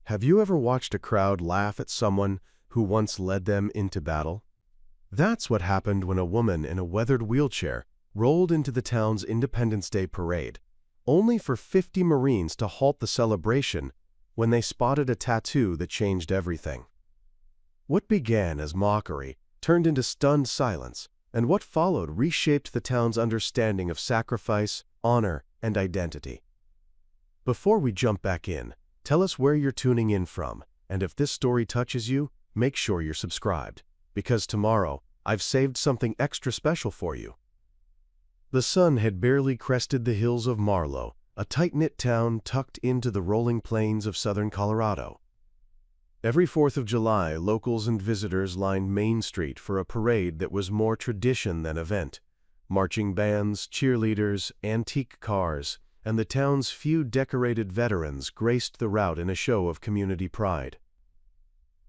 Have you ever watched a crowd laugh at someone who once led them into battle? That's what happened when a woman in a weathered wheelchair rolled into the town's Independence Day parade, only for 50 Marines to halt the celebration when they spotted a tattoo that changed everything. What began as mockery turned into stunned silence, and what followed reshaped the town's understanding of sacrifice, honor, and identity. Before we jump back in, tell us where you're tuning in from, and if this story touches you, make sure you're subscribed, because tomorrow I've saved something extra special for you. The sun had barely crested the hills of Marlow, a tight-knit town tucked into the rolling plains of southern Colorado. Every 4th of July, locals and visitors lined Main Street for a parade that was more tradition than event. Marching bands, cheerleaders, antique cars, and the town's few decorated veterans graced the route in a show of community pride.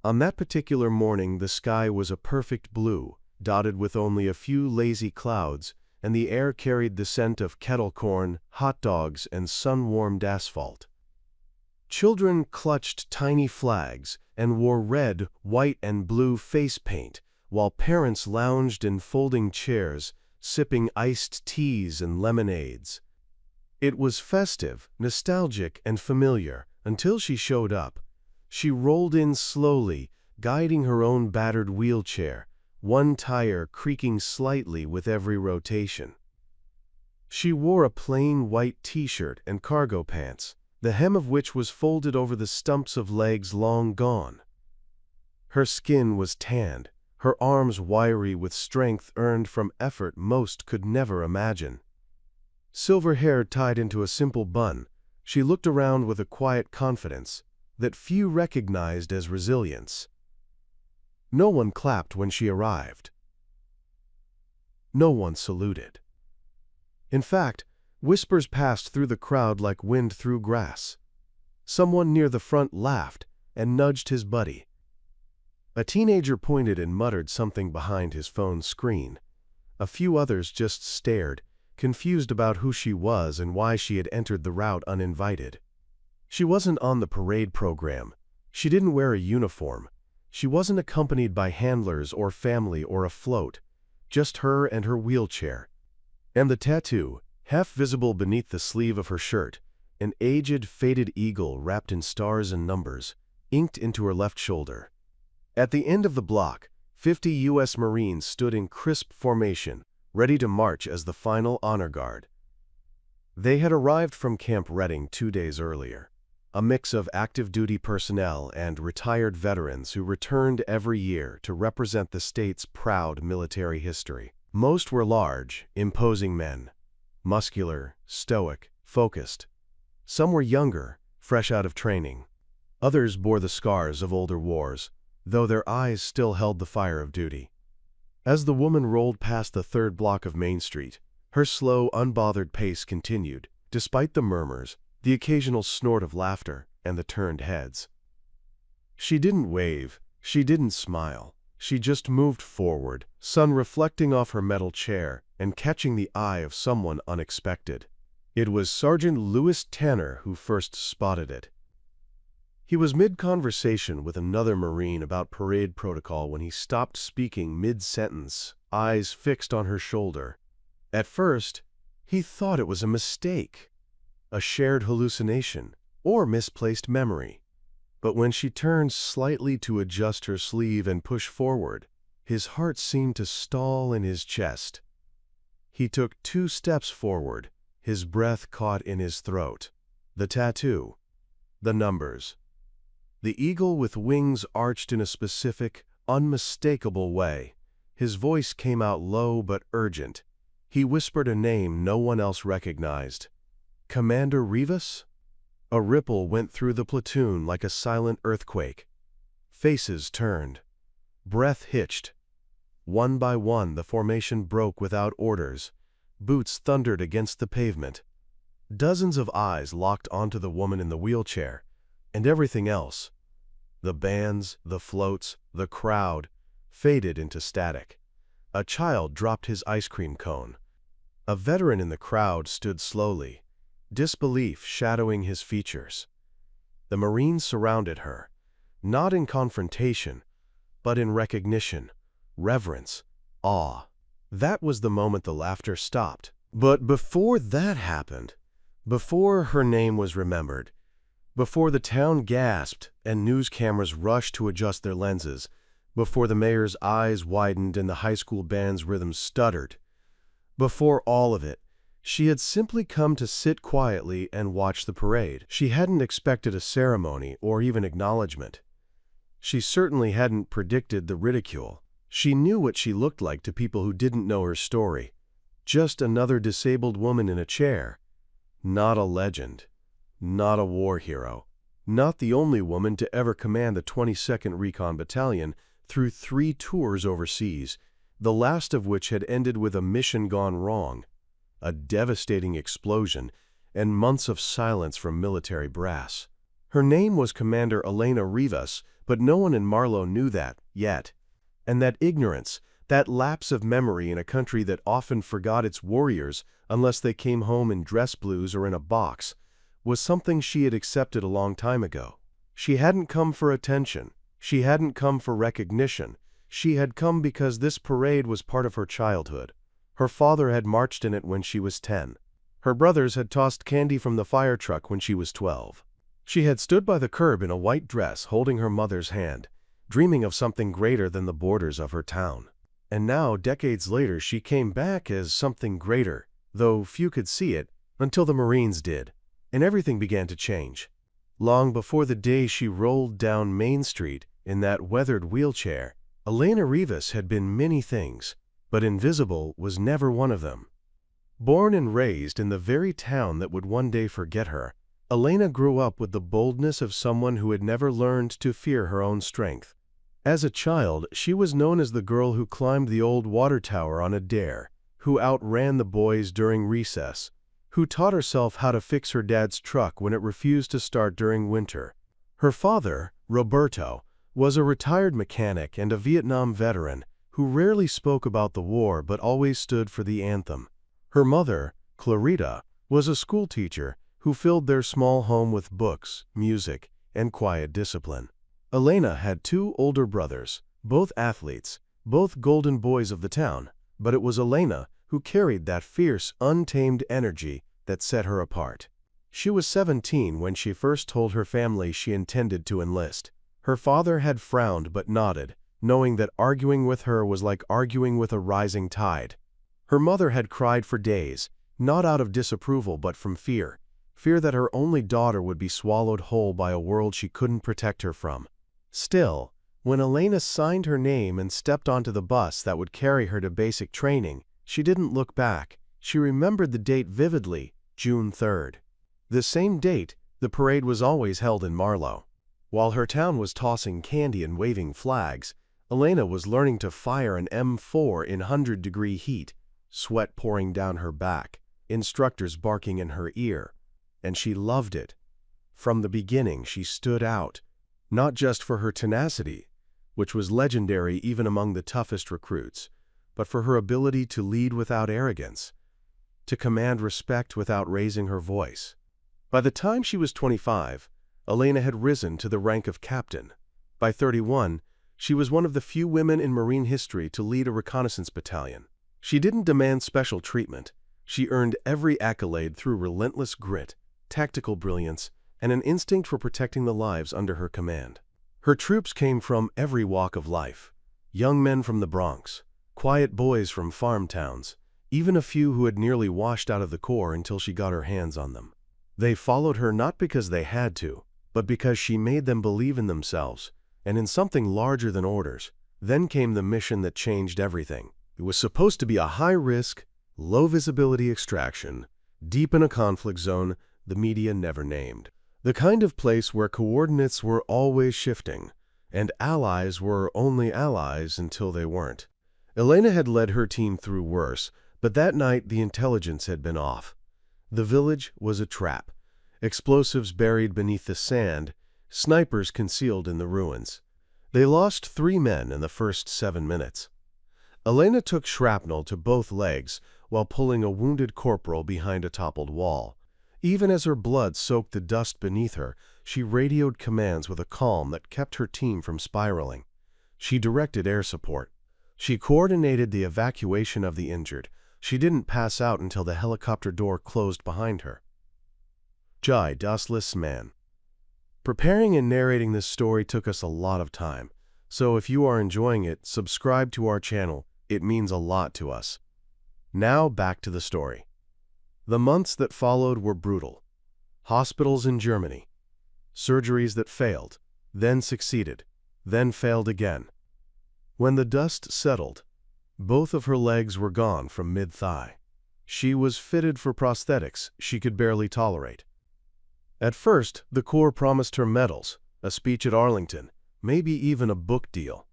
On that particular morning, the sky was a perfect blue, dotted with only a few lazy clouds, and the air carried the scent of kettle corn, hot dogs, and sun-warmed asphalt. Children clutched tiny flags and wore red, white, and blue face paint, while parents lounged in folding chairs, sipping iced teas and lemonades. It was festive, nostalgic, and familiar until she showed up. She rolled in slowly, guiding her own battered wheelchair, one tire creaking slightly with every rotation. She wore a plain white t-shirt and cargo pants, the hem of which was folded over the stumps of legs long gone. Her skin was tanned, her arms wiry with strength earned from effort most could never imagine. Silver hair tied into a simple bun, she looked around with a quiet confidence that few recognized as resilience. No one clapped when she arrived. No one saluted. In fact, whispers passed through the crowd like wind through grass. Someone near the front laughed and nudged his buddy. A teenager pointed and muttered something behind his phone's screen. A few others just stared, confused about who she was and why she had entered the route uninvited. She wasn't on the parade program. She didn't wear a uniform. She wasn't accompanied by handlers or family or a float, just her and her wheelchair. And the tattoo, half visible beneath the sleeve of her shirt, an aged, faded eagle wrapped in stars and numbers, inked into her left shoulder. At the end of the block, 50 U.S. Marines stood in crisp formation, ready to march as the final honor guard. They had arrived from Camp Redding 2 days earlier, a mix of active duty personnel and retired veterans who returned every year to represent the state's proud military history. Most were large, imposing men, muscular, stoic, focused. Some were younger, fresh out of training. Others bore the scars of older wars, though their eyes still held the fire of duty. As the woman rolled past the 3rd block of Main Street, her slow, unbothered pace continued, despite the murmurs, the occasional snort of laughter, and the turned heads. She didn't wave, she didn't smile. She just moved forward, sun reflecting off her metal chair and catching the eye of someone unexpected. It was Sergeant Louis Tanner who first spotted it. He was mid-conversation with another Marine about parade protocol when he stopped speaking mid-sentence, eyes fixed on her shoulder. At first, he thought it was a mistake, a shared hallucination, or misplaced memory. But when she turned slightly to adjust her sleeve and push forward, his heart seemed to stall in his chest. He took 2 steps forward, his breath caught in his throat. The tattoo, the numbers. The eagle with wings arched in a specific, unmistakable way. His voice came out low but urgent. He whispered a name no one else recognized. Commander Rivas? A ripple went through the platoon like a silent earthquake. Faces turned. Breath hitched. One by one, the formation broke without orders. Boots thundered against the pavement. Dozens of eyes locked onto the woman in the wheelchair, and everything else, the bands, the floats, the crowd, faded into static. A child dropped his ice cream cone. A veteran in the crowd stood slowly, disbelief shadowing his features. The Marines surrounded her, not in confrontation, but in recognition, reverence, awe. That was the moment the laughter stopped. But before that happened, before her name was remembered, before the town gasped and news cameras rushed to adjust their lenses, before the mayor's eyes widened and the high school band's rhythm stuttered, before all of it, she had simply come to sit quietly and watch the parade. She hadn't expected a ceremony or even acknowledgement. She certainly hadn't predicted the ridicule. She knew what she looked like to people who didn't know her story. Just another disabled woman in a chair. Not a legend. Not a war hero. Not the only woman to ever command the 22nd Recon Battalion through 3 tours overseas, the last of which had ended with a mission gone wrong, a devastating explosion, and months of silence from military brass. Her name was Commander Elena Rivas, but no one in Marlow knew that yet. And that ignorance, that lapse of memory in a country that often forgot its warriors unless they came home in dress blues or in a box, was something she had accepted a long time ago. She hadn't come for attention. She hadn't come for recognition. She had come because this parade was part of her childhood. Her father had marched in it when she was 10. Her brothers had tossed candy from the fire truck when she was 12. She had stood by the curb in a white dress holding her mother's hand, dreaming of something greater than the borders of her town. And now, decades later, she came back as something greater, though few could see it, until the Marines did, and everything began to change. Long before the day she rolled down Main Street in that weathered wheelchair, Elena Rivas had been many things, but invisible was never one of them. Born and raised in the very town that would one day forget her, Elena grew up with the boldness of someone who had never learned to fear her own strength. As a child, she was known as the girl who climbed the old water tower on a dare, who outran the boys during recess, who taught herself how to fix her dad's truck when it refused to start during winter. Her father, Roberto, was a retired mechanic and a Vietnam veteran who rarely spoke about the war but always stood for the anthem. Her mother, Clarita, was a schoolteacher who filled their small home with books, music, and quiet discipline. Elena had 2 older brothers, both athletes, both golden boys of the town, but it was Elena who carried that fierce, untamed energy that set her apart. She was 17 when she first told her family she intended to enlist. Her father had frowned but nodded, knowing that arguing with her was like arguing with a rising tide. Her mother had cried for days, not out of disapproval but from fear that her only daughter would be swallowed whole by a world she couldn't protect her from. Still, when Elena signed her name and stepped onto the bus that would carry her to basic training, she didn't look back. She remembered the date vividly, June 3rd. The same date, the parade was always held in Marlow. While her town was tossing candy and waving flags, Elena was learning to fire an M4 in 100-degree heat, sweat pouring down her back, instructors barking in her ear. And she loved it. From the beginning, she stood out, not just for her tenacity, which was legendary even among the toughest recruits, but for her ability to lead without arrogance, to command respect without raising her voice. By the time she was 25, Elena had risen to the rank of captain. By 31, she was one of the few women in Marine history to lead a reconnaissance battalion. She didn't demand special treatment. She earned every accolade through relentless grit, tactical brilliance, and an instinct for protecting the lives under her command. Her troops came from every walk of life. Young men from the Bronx, quiet boys from farm towns, even a few who had nearly washed out of the Corps until she got her hands on them. They followed her not because they had to, but because she made them believe in themselves and in something larger than orders. Then came the mission that changed everything. It was supposed to be a high-risk, low-visibility extraction, deep in a conflict zone the media never named. The kind of place where coordinates were always shifting, and allies were only allies until they weren't. Elena had led her team through worse, but that night the intelligence had been off. The village was a trap. Explosives buried beneath the sand, snipers concealed in the ruins. They lost 3 men in the first 7 minutes. Elena took shrapnel to both legs while pulling a wounded corporal behind a toppled wall. Even as her blood soaked the dust beneath her, she radioed commands with a calm that kept her team from spiraling. She directed air support. She coordinated the evacuation of the injured. She didn't pass out until the helicopter door closed behind her. Jai Das Man. Preparing and narrating this story took us a lot of time, so if you are enjoying it, subscribe to our channel. It means a lot to us. Now back to the story. The months that followed were brutal. Hospitals in Germany. Surgeries that failed, then succeeded, then failed again. When the dust settled, both of her legs were gone from mid-thigh. She was fitted for prosthetics she could barely tolerate. At first, the Corps promised her medals, a speech at Arlington, maybe even a book deal.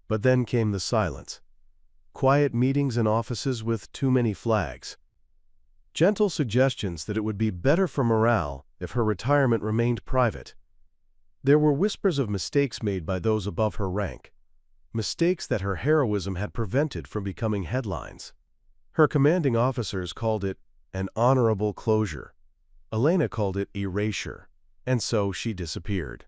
But then came the silence. Quiet meetings in offices with too many flags. Gentle suggestions that it would be better for morale if her retirement remained private. There were whispers of mistakes made by those above her rank. Mistakes that her heroism had prevented from becoming headlines. Her commanding officers called it an honorable closure. Elena called it erasure, and so she disappeared.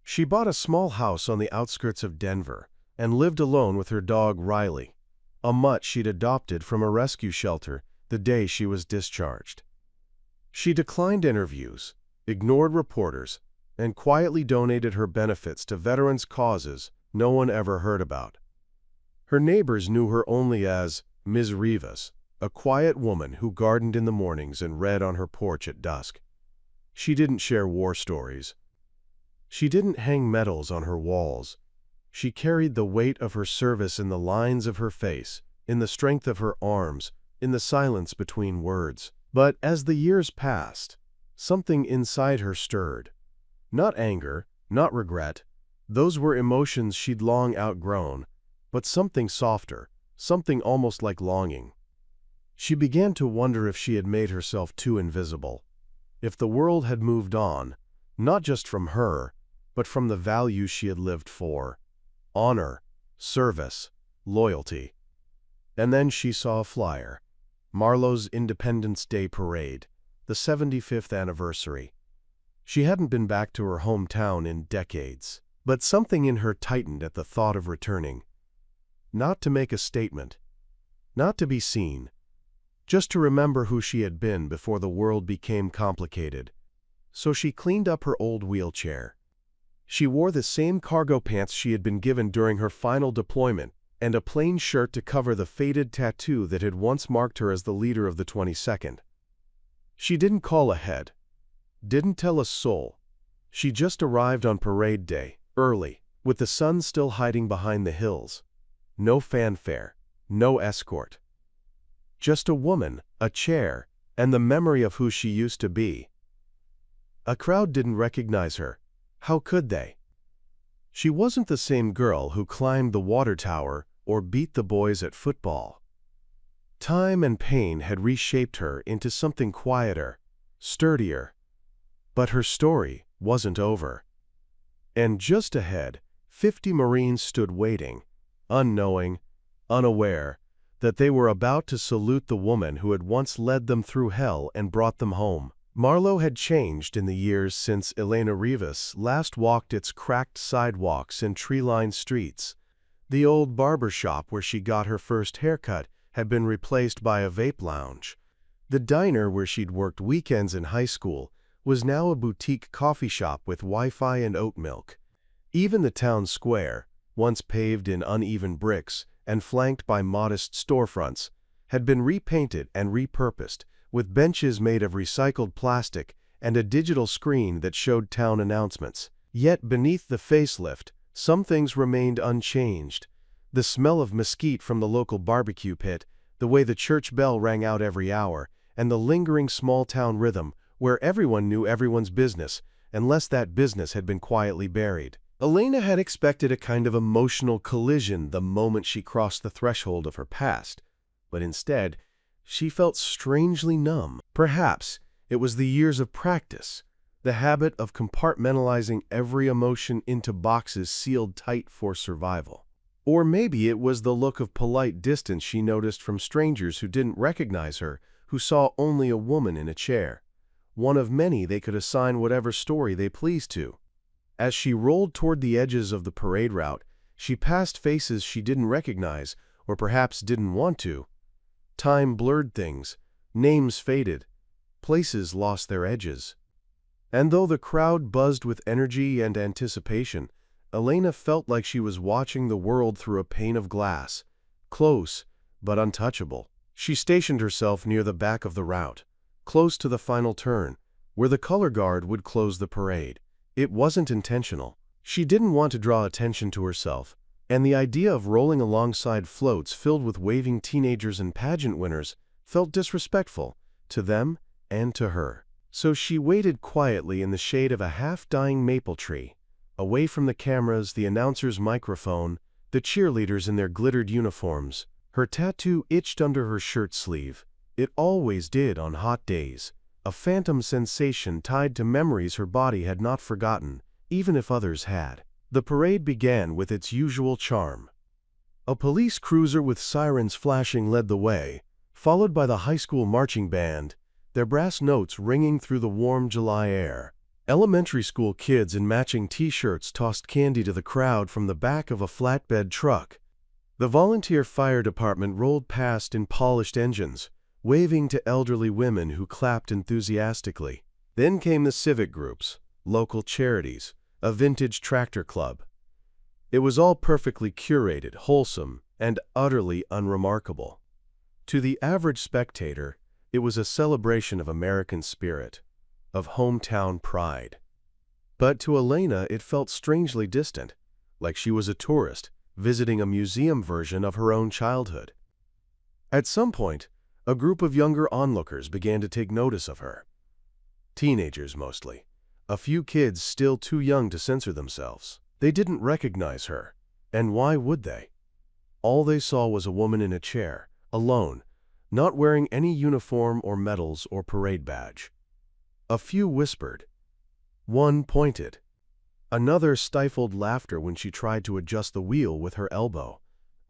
She bought a small house on the outskirts of Denver and lived alone with her dog Riley, a mutt she'd adopted from a rescue shelter the day she was discharged. She declined interviews, ignored reporters, and quietly donated her benefits to veterans' causes no one ever heard about. Her neighbors knew her only as Ms. Rivas, a quiet woman who gardened in the mornings and read on her porch at dusk. She didn't share war stories. She didn't hang medals on her walls. She carried the weight of her service in the lines of her face, in the strength of her arms, in the silence between words. But as the years passed, something inside her stirred. Not anger, not regret. Those were emotions she'd long outgrown, but something softer, something almost like longing. She began to wonder if she had made herself too invisible, if the world had moved on, not just from her, but from the values she had lived for: honor, service, loyalty. And then she saw a flyer. Marlowe's Independence Day Parade, the 75th anniversary. She hadn't been back to her hometown in decades, but something in her tightened at the thought of returning. Not to make a statement, not to be seen, just to remember who she had been before the world became complicated. So she cleaned up her old wheelchair. She wore the same cargo pants she had been given during her final deployment, and a plain shirt to cover the faded tattoo that had once marked her as the leader of the 22nd. She didn't call ahead, didn't tell a soul. She just arrived on parade day, early, with the sun still hiding behind the hills. No fanfare, no escort. Just a woman, a chair, and the memory of who she used to be. A crowd didn't recognize her. How could they? She wasn't the same girl who climbed the water tower or beat the boys at football. Time and pain had reshaped her into something quieter, sturdier. But her story wasn't over. And just ahead, 50 Marines stood waiting, unknowing, unaware, that they were about to salute the woman who had once led them through hell and brought them home. Marlowe had changed in the years since Elena Rivas last walked its cracked sidewalks and tree-lined streets. The old barber shop where she got her first haircut had been replaced by a vape lounge. The diner where she'd worked weekends in high school was now a boutique coffee shop with Wi-Fi and oat milk. Even the town square, once paved in uneven bricks and flanked by modest storefronts, had been repainted and repurposed, with benches made of recycled plastic and a digital screen that showed town announcements. Yet beneath the facelift, some things remained unchanged. The smell of mesquite from the local barbecue pit, the way the church bell rang out every hour, and the lingering small-town rhythm where everyone knew everyone's business, unless that business had been quietly buried. Elena had expected a kind of emotional collision the moment she crossed the threshold of her past, but instead, she felt strangely numb. Perhaps it was the years of practice, the habit of compartmentalizing every emotion into boxes sealed tight for survival. Or maybe it was the look of polite distance she noticed from strangers who didn't recognize her, who saw only a woman in a chair. one of many they could assign whatever story they pleased to. As she rolled toward the edges of the parade route, she passed faces she didn't recognize, or perhaps didn't want to. Time blurred things, names faded, places lost their edges. And though the crowd buzzed with energy and anticipation, Elena felt like she was watching the world through a pane of glass, close but untouchable. She stationed herself near the back of the route, close to the final turn, where the color guard would close the parade. It wasn't intentional. She didn't want to draw attention to herself, and the idea of rolling alongside floats filled with waving teenagers and pageant winners felt disrespectful to them and to her. So she waited quietly in the shade of a half-dying maple tree, away from the cameras, the announcer's microphone, the cheerleaders in their glittered uniforms. Her tattoo itched under her shirt sleeve. It always did on hot days, a phantom sensation tied to memories her body had not forgotten, even if others had. The parade began with its usual charm. A police cruiser with sirens flashing led the way, followed by the high school marching band, their brass notes ringing through the warm July air. Elementary school kids in matching t-shirts tossed candy to the crowd from the back of a flatbed truck. The volunteer fire department rolled past in polished engines, waving to elderly women who clapped enthusiastically. Then came the civic groups, local charities, a vintage tractor club. It was all perfectly curated, wholesome, and utterly unremarkable. To the average spectator, it was a celebration of American spirit, of hometown pride. But to Elena it felt strangely distant, like she was a tourist, visiting a museum version of her own childhood. At some point, a group of younger onlookers began to take notice of her. Teenagers mostly, a few kids still too young to censor themselves. They didn't recognize her, and why would they? All they saw was a woman in a chair, alone, not wearing any uniform or medals or parade badge. A few whispered. One pointed. Another stifled laughter when she tried to adjust the wheel with her elbow.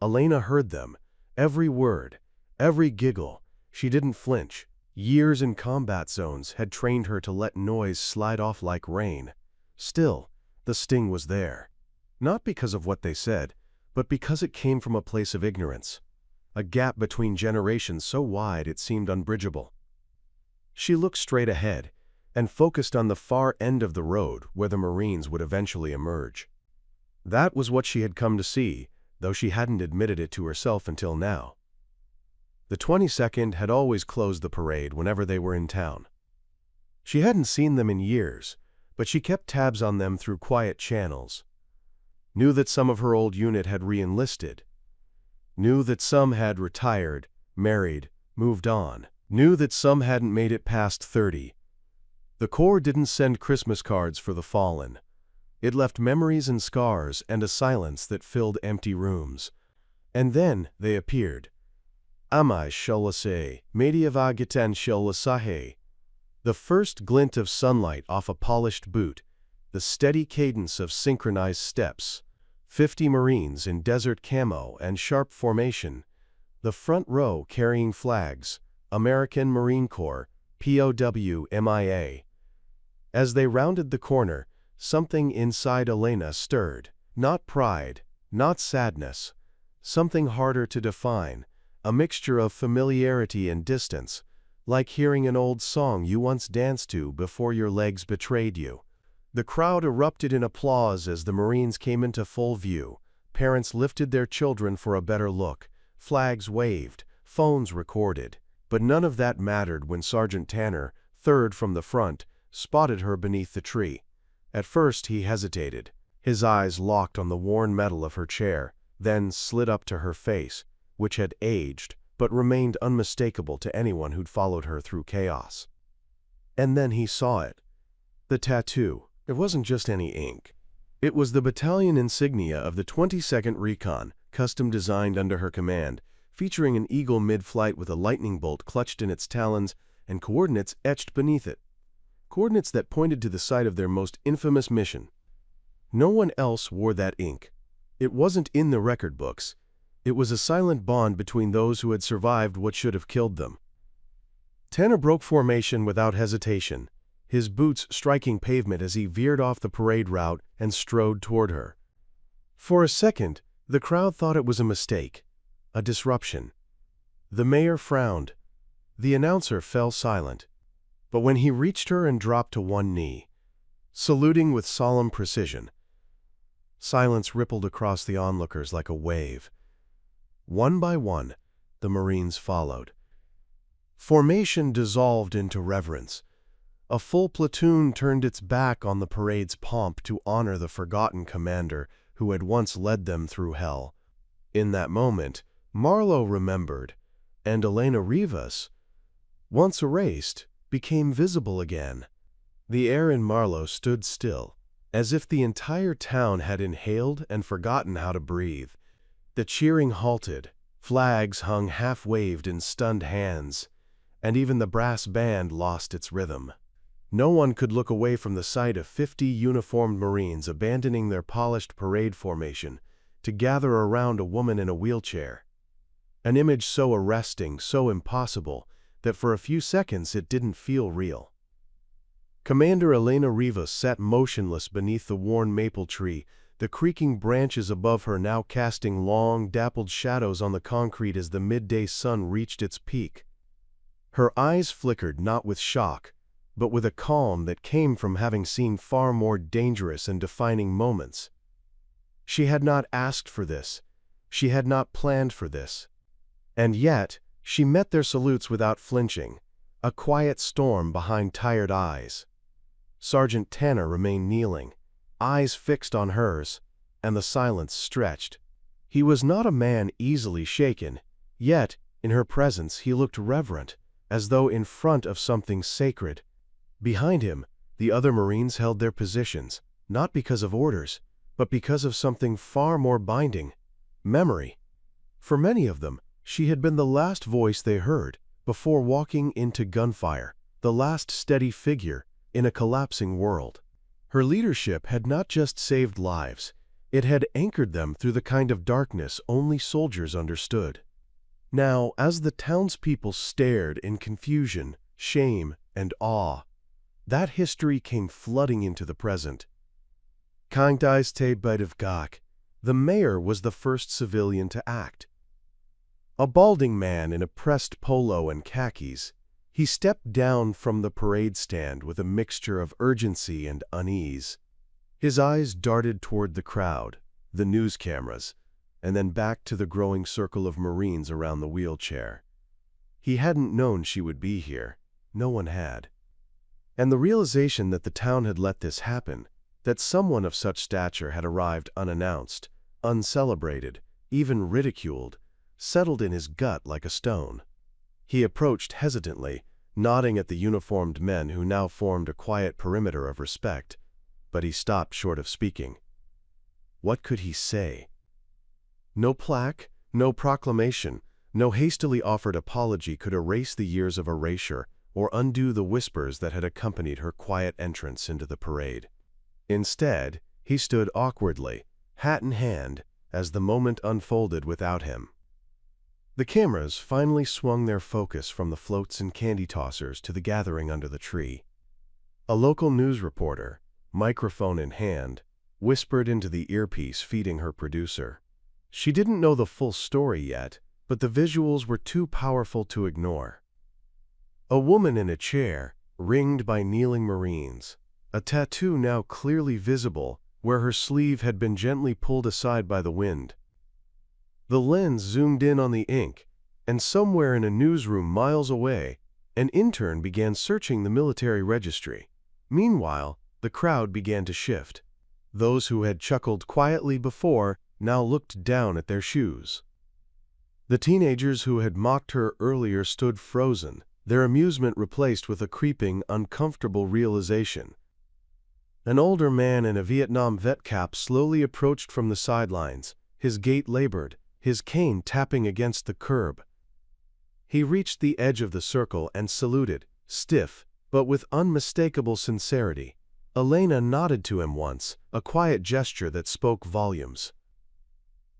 Elena heard them, every word, every giggle. She didn't flinch. Years in combat zones had trained her to let noise slide off like rain. Still, the sting was there. Not because of what they said, but because it came from a place of ignorance. A gap between generations so wide it seemed unbridgeable. She looked straight ahead, and focused on the far end of the road where the Marines would eventually emerge. That was what she had come to see, though she hadn't admitted it to herself until now. The 22nd had always closed the parade whenever they were in town. She hadn't seen them in years, but she kept tabs on them through quiet channels. Knew that some of her old unit had re-enlisted. Knew that some had retired, married, moved on. Knew that some hadn't made it past 30. The Corps didn't send Christmas cards for the fallen. It left memories and scars and a silence that filled empty rooms. And then they appeared. Amai sholase, mediava gitan sholasahe. The first glint of sunlight off a polished boot, the steady cadence of synchronized steps, 50 Marines in desert camo and sharp formation, the front row carrying flags, American Marine Corps, POW MIA. As they rounded the corner, something inside Elena stirred. Not pride, not sadness, something harder to define, a mixture of familiarity and distance, like hearing an old song you once danced to before your legs betrayed you. The crowd erupted in applause as the Marines came into full view. Parents lifted their children for a better look, flags waved, phones recorded. But none of that mattered when Sergeant Tanner, third from the front, spotted her beneath the tree. At first he hesitated, his eyes locked on the worn metal of her chair, then slid up to her face, which had aged but remained unmistakable to anyone who'd followed her through chaos. And then he saw it. The tattoo. It wasn't just any ink. It was the battalion insignia of the 22nd Recon, custom designed under her command, featuring an eagle mid-flight with a lightning bolt clutched in its talons and coordinates etched beneath it. Coordinates that pointed to the site of their most infamous mission. No one else wore that ink. It wasn't in the record books. It was a silent bond between those who had survived what should have killed them. Tanner broke formation without hesitation. his boots striking pavement as he veered off the parade route and strode toward her. For a second, the crowd thought it was a mistake, a disruption. The mayor frowned. The announcer fell silent. But when he reached her and dropped to one knee, saluting with solemn precision, silence rippled across the onlookers like a wave. One by one, the Marines followed. Formation dissolved into reverence. A full platoon turned its back on the parade's pomp to honor the forgotten commander who had once led them through hell. In that moment, Marlowe remembered, and Elena Rivas, once erased, became visible again. The air in Marlowe stood still, as if the entire town had inhaled and forgotten how to breathe. The cheering halted, flags hung half-waved in stunned hands, and even the brass band lost its rhythm. No one could look away from the sight of 50 uniformed Marines abandoning their polished parade formation to gather around a woman in a wheelchair. An image so arresting, so impossible, that for a few seconds it didn't feel real. Commander Elena Rivas sat motionless beneath the worn maple tree, the creaking branches above her now casting long, dappled shadows on the concrete as the midday sun reached its peak. Her eyes flickered not with shock, but with a calm that came from having seen far more dangerous and defining moments. She had not asked for this. She had not planned for this. And yet, she met their salutes without flinching, a quiet storm behind tired eyes. Sergeant Tanner remained kneeling, eyes fixed on hers, and the silence stretched. He was not a man easily shaken, yet, in her presence he looked reverent, as though in front of something sacred. Behind him, the other Marines held their positions, not because of orders, but because of something far more binding: memory. For many of them, she had been the last voice they heard before walking into gunfire, the last steady figure in a collapsing world. Her leadership had not just saved lives, it had anchored them through the kind of darkness only soldiers understood. Now, as the townspeople stared in confusion, shame, and awe, that history came flooding into the present. Kangdais te Bidavgak, the mayor was the first civilian to act. A balding man in a pressed polo and khakis, he stepped down from the parade stand with a mixture of urgency and unease. His eyes darted toward the crowd, the news cameras, and then back to the growing circle of Marines around the wheelchair. He hadn't known she would be here. No one had. And the realization that the town had let this happen, that someone of such stature had arrived unannounced, uncelebrated, even ridiculed, settled in his gut like a stone. He approached hesitantly, nodding at the uniformed men who now formed a quiet perimeter of respect, but he stopped short of speaking. What could he say? No plaque, no proclamation, no hastily offered apology could erase the years of erasure or undo the whispers that had accompanied her quiet entrance into the parade. Instead, he stood awkwardly, hat in hand, as the moment unfolded without him. The cameras finally swung their focus from the floats and candy tossers to the gathering under the tree. A local news reporter, microphone in hand, whispered into the earpiece feeding her producer. She didn't know the full story yet, but the visuals were too powerful to ignore. A woman in a chair, ringed by kneeling Marines, a tattoo now clearly visible where her sleeve had been gently pulled aside by the wind. The lens zoomed in on the ink, and somewhere in a newsroom miles away, an intern began searching the military registry. Meanwhile, the crowd began to shift. Those who had chuckled quietly before now looked down at their shoes. The teenagers who had mocked her earlier stood frozen, their amusement replaced with a creeping, uncomfortable realization. An older man in a Vietnam vet cap slowly approached from the sidelines, his gait labored, his cane tapping against the curb. He reached the edge of the circle and saluted, stiff, but with unmistakable sincerity. Elena nodded to him once, a quiet gesture that spoke volumes.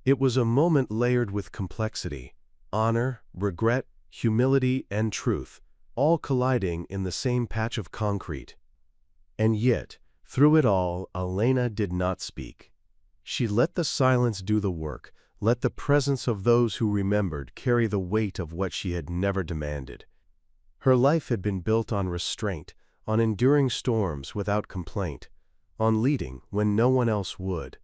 It was a moment layered with complexity, honor, regret, humility, and truth, all colliding in the same patch of concrete. And yet, through it all, Elena did not speak. She let the silence do the work, let the presence of those who remembered carry the weight of what she had never demanded. Her life had been built on restraint, on enduring storms without complaint, on leading when no one else would.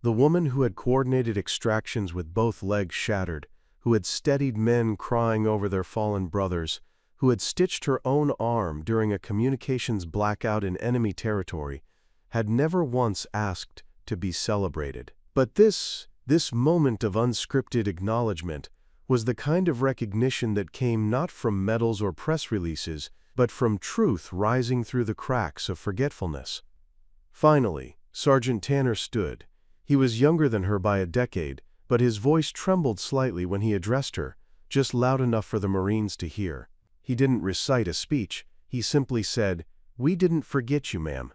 The woman who had coordinated extractions with both legs shattered, who had steadied men crying over their fallen brothers, who had stitched her own arm during a communications blackout in enemy territory, had never once asked to be celebrated. But this moment of unscripted acknowledgement was the kind of recognition that came not from medals or press releases, but from truth rising through the cracks of forgetfulness. Finally, Sergeant Tanner stood. He was younger than her by a decade, but his voice trembled slightly when he addressed her, just loud enough for the Marines to hear. He didn't recite a speech, he simply said, "We didn't forget you, ma'am."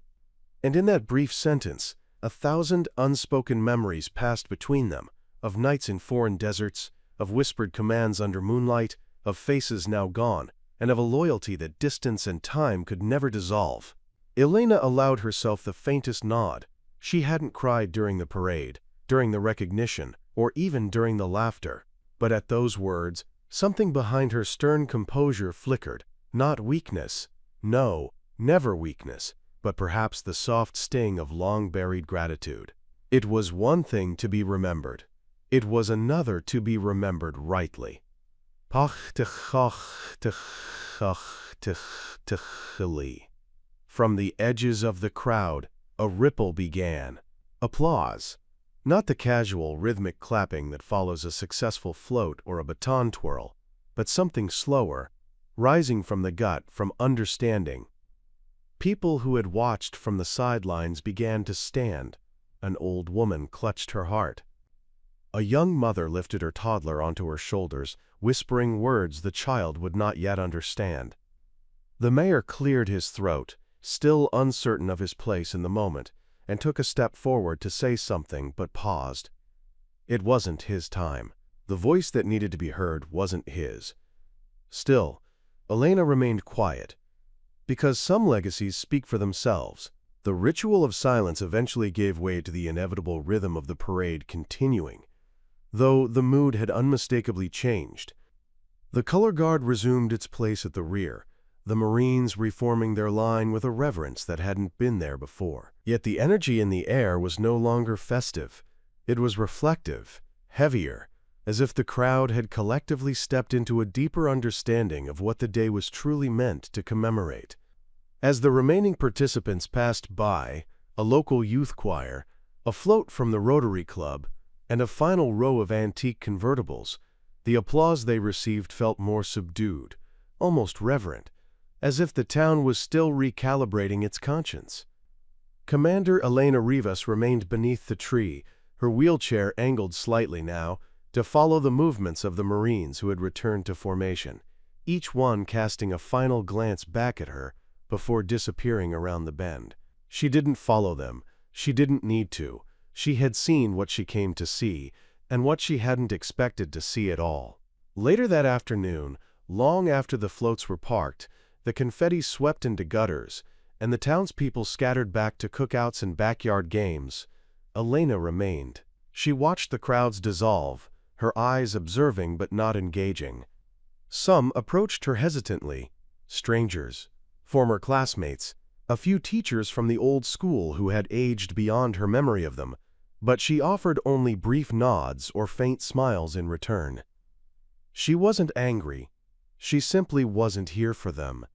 And in that brief sentence, 1,000 unspoken memories passed between them, of nights in foreign deserts, of whispered commands under moonlight, of faces now gone, and of a loyalty that distance and time could never dissolve. Elena allowed herself the faintest nod. She hadn't cried during the parade, during the recognition, or even during the laughter. But at those words, something behind her stern composure flickered. Not weakness, no, never weakness, but perhaps the soft sting of long-buried gratitude. It was one thing to be remembered. It was another to be remembered rightly. From the edges of the crowd, a ripple began. Applause. Not the casual, rhythmic clapping that follows a successful float or a baton twirl, but something slower, rising from the gut, from understanding. People who had watched from the sidelines began to stand. An old woman clutched her heart. A young mother lifted her toddler onto her shoulders, whispering words the child would not yet understand. The mayor cleared his throat, still uncertain of his place in the moment, and took a step forward to say something, but paused. It wasn't his time. The voice that needed to be heard wasn't his. Still, Elena remained quiet, because some legacies speak for themselves. The ritual of silence eventually gave way to the inevitable rhythm of the parade continuing, though the mood had unmistakably changed. The color guard resumed its place at the rear, the Marines reforming their line with a reverence that hadn't been there before. Yet the energy in the air was no longer festive. It was reflective, heavier, as if the crowd had collectively stepped into a deeper understanding of what the day was truly meant to commemorate. As the remaining participants passed by, a local youth choir, a float from the Rotary Club, and a final row of antique convertibles, the applause they received felt more subdued, almost reverent, as if the town was still recalibrating its conscience. Commander Elena Rivas remained beneath the tree, her wheelchair angled slightly now, to follow the movements of the Marines who had returned to formation, each one casting a final glance back at her before disappearing around the bend. She didn't follow them. She didn't need to. She had seen what she came to see, and what she hadn't expected to see at all. Later that afternoon, long after the floats were parked, the confetti swept into gutters, and the townspeople scattered back to cookouts and backyard games. Elena remained. She watched the crowds dissolve, her eyes observing but not engaging. Some approached her hesitantly, strangers, former classmates, a few teachers from the old school who had aged beyond her memory of them, but she offered only brief nods or faint smiles in return. She wasn't angry. She simply wasn't here for them.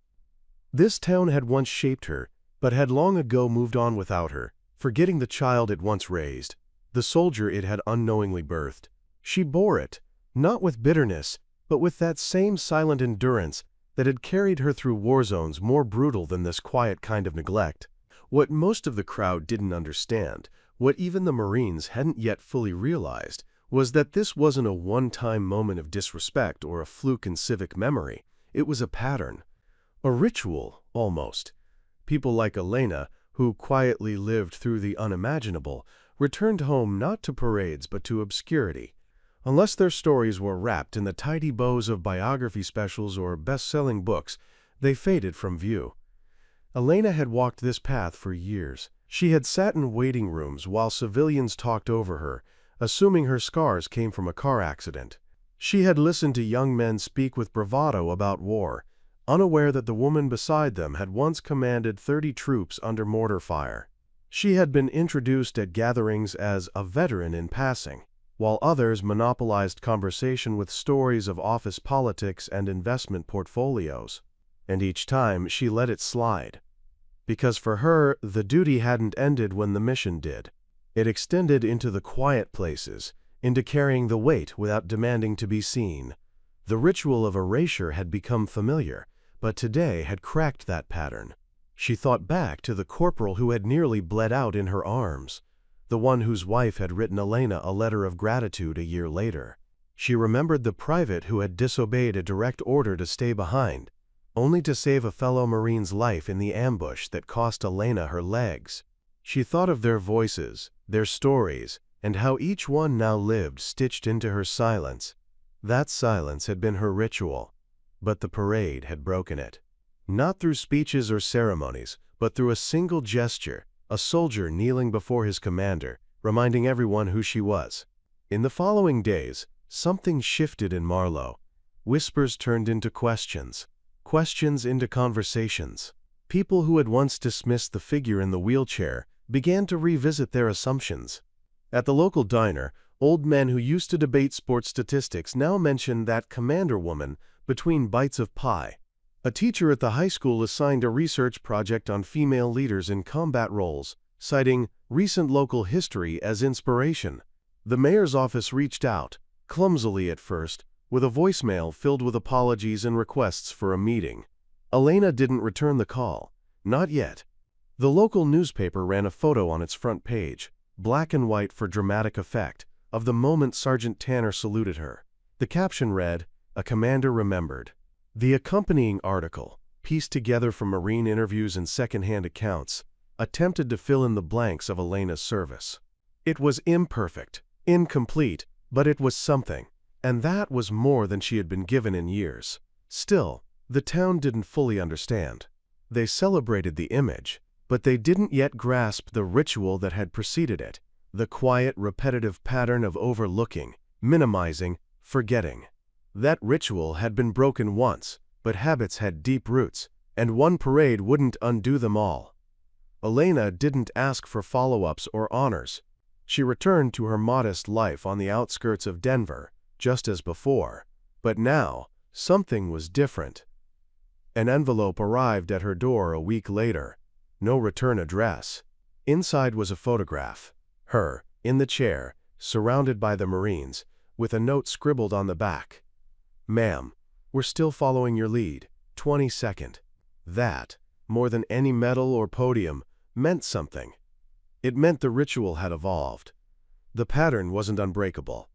This town had once shaped her, but had long ago moved on without her, forgetting the child it once raised, the soldier it had unknowingly birthed. She bore it, not with bitterness, but with that same silent endurance that had carried her through war zones more brutal than this quiet kind of neglect. What most of the crowd didn't understand, what even the Marines hadn't yet fully realized, was that this wasn't a one-time moment of disrespect or a fluke in civic memory. It was a pattern. A ritual, almost. People like Elena, who quietly lived through the unimaginable, returned home not to parades but to obscurity. Unless their stories were wrapped in the tidy bows of biography specials or best-selling books, they faded from view. Elena had walked this path for years. She had sat in waiting rooms while civilians talked over her, assuming her scars came from a car accident. She had listened to young men speak with bravado about war, unaware that the woman beside them had once commanded 30 troops under mortar fire. She had been introduced at gatherings as a veteran in passing, while others monopolized conversation with stories of office politics and investment portfolios. And each time she let it slide. Because for her, the duty hadn't ended when the mission did. It extended into the quiet places, into carrying the weight without demanding to be seen. The ritual of erasure had become familiar, but today had cracked that pattern. She thought back to the corporal who had nearly bled out in her arms, the one whose wife had written Elena a letter of gratitude a year later. She remembered the private who had disobeyed a direct order to stay behind, only to save a fellow Marine's life in the ambush that cost Elena her legs. She thought of their voices, their stories, and how each one now lived stitched into her silence. That silence had been her ritual, but the parade had broken it. Not through speeches or ceremonies, but through a single gesture, a soldier kneeling before his commander, reminding everyone who she was. In the following days, something shifted in Marlowe. Whispers turned into questions. Questions into conversations. People who had once dismissed the figure in the wheelchair began to revisit their assumptions. At the local diner, old men who used to debate sports statistics now mentioned that commander woman between bites of pie. A teacher at the high school assigned a research project on female leaders in combat roles, citing recent local history as inspiration. The mayor's office reached out, clumsily at first, with a voicemail filled with apologies and requests for a meeting. Elena didn't return the call. Not yet. The local newspaper ran a photo on its front page, black and white for dramatic effect, of the moment Sergeant Tanner saluted her. The caption read, "A commander remembered." The accompanying article, pieced together from Marine interviews and second-hand accounts, attempted to fill in the blanks of Elena's service. It was imperfect, incomplete, but it was something. And that was more than she had been given in years. Still, the town didn't fully understand. They celebrated the image, but they didn't yet grasp the ritual that had preceded it, the quiet, repetitive pattern of overlooking, minimizing, forgetting. That ritual had been broken once, but habits had deep roots, and one parade wouldn't undo them all. Elena didn't ask for follow-ups or honors. She returned to her modest life on the outskirts of Denver, just as before, but now something was different. An envelope arrived at her door a week later. No return address. Inside was a photograph. Her, in the chair, surrounded by the Marines, with a note scribbled on the back. "Ma'am, we're still following your lead. 22nd. That, more than any medal or podium, meant something. It meant the ritual had evolved. The pattern wasn't unbreakable.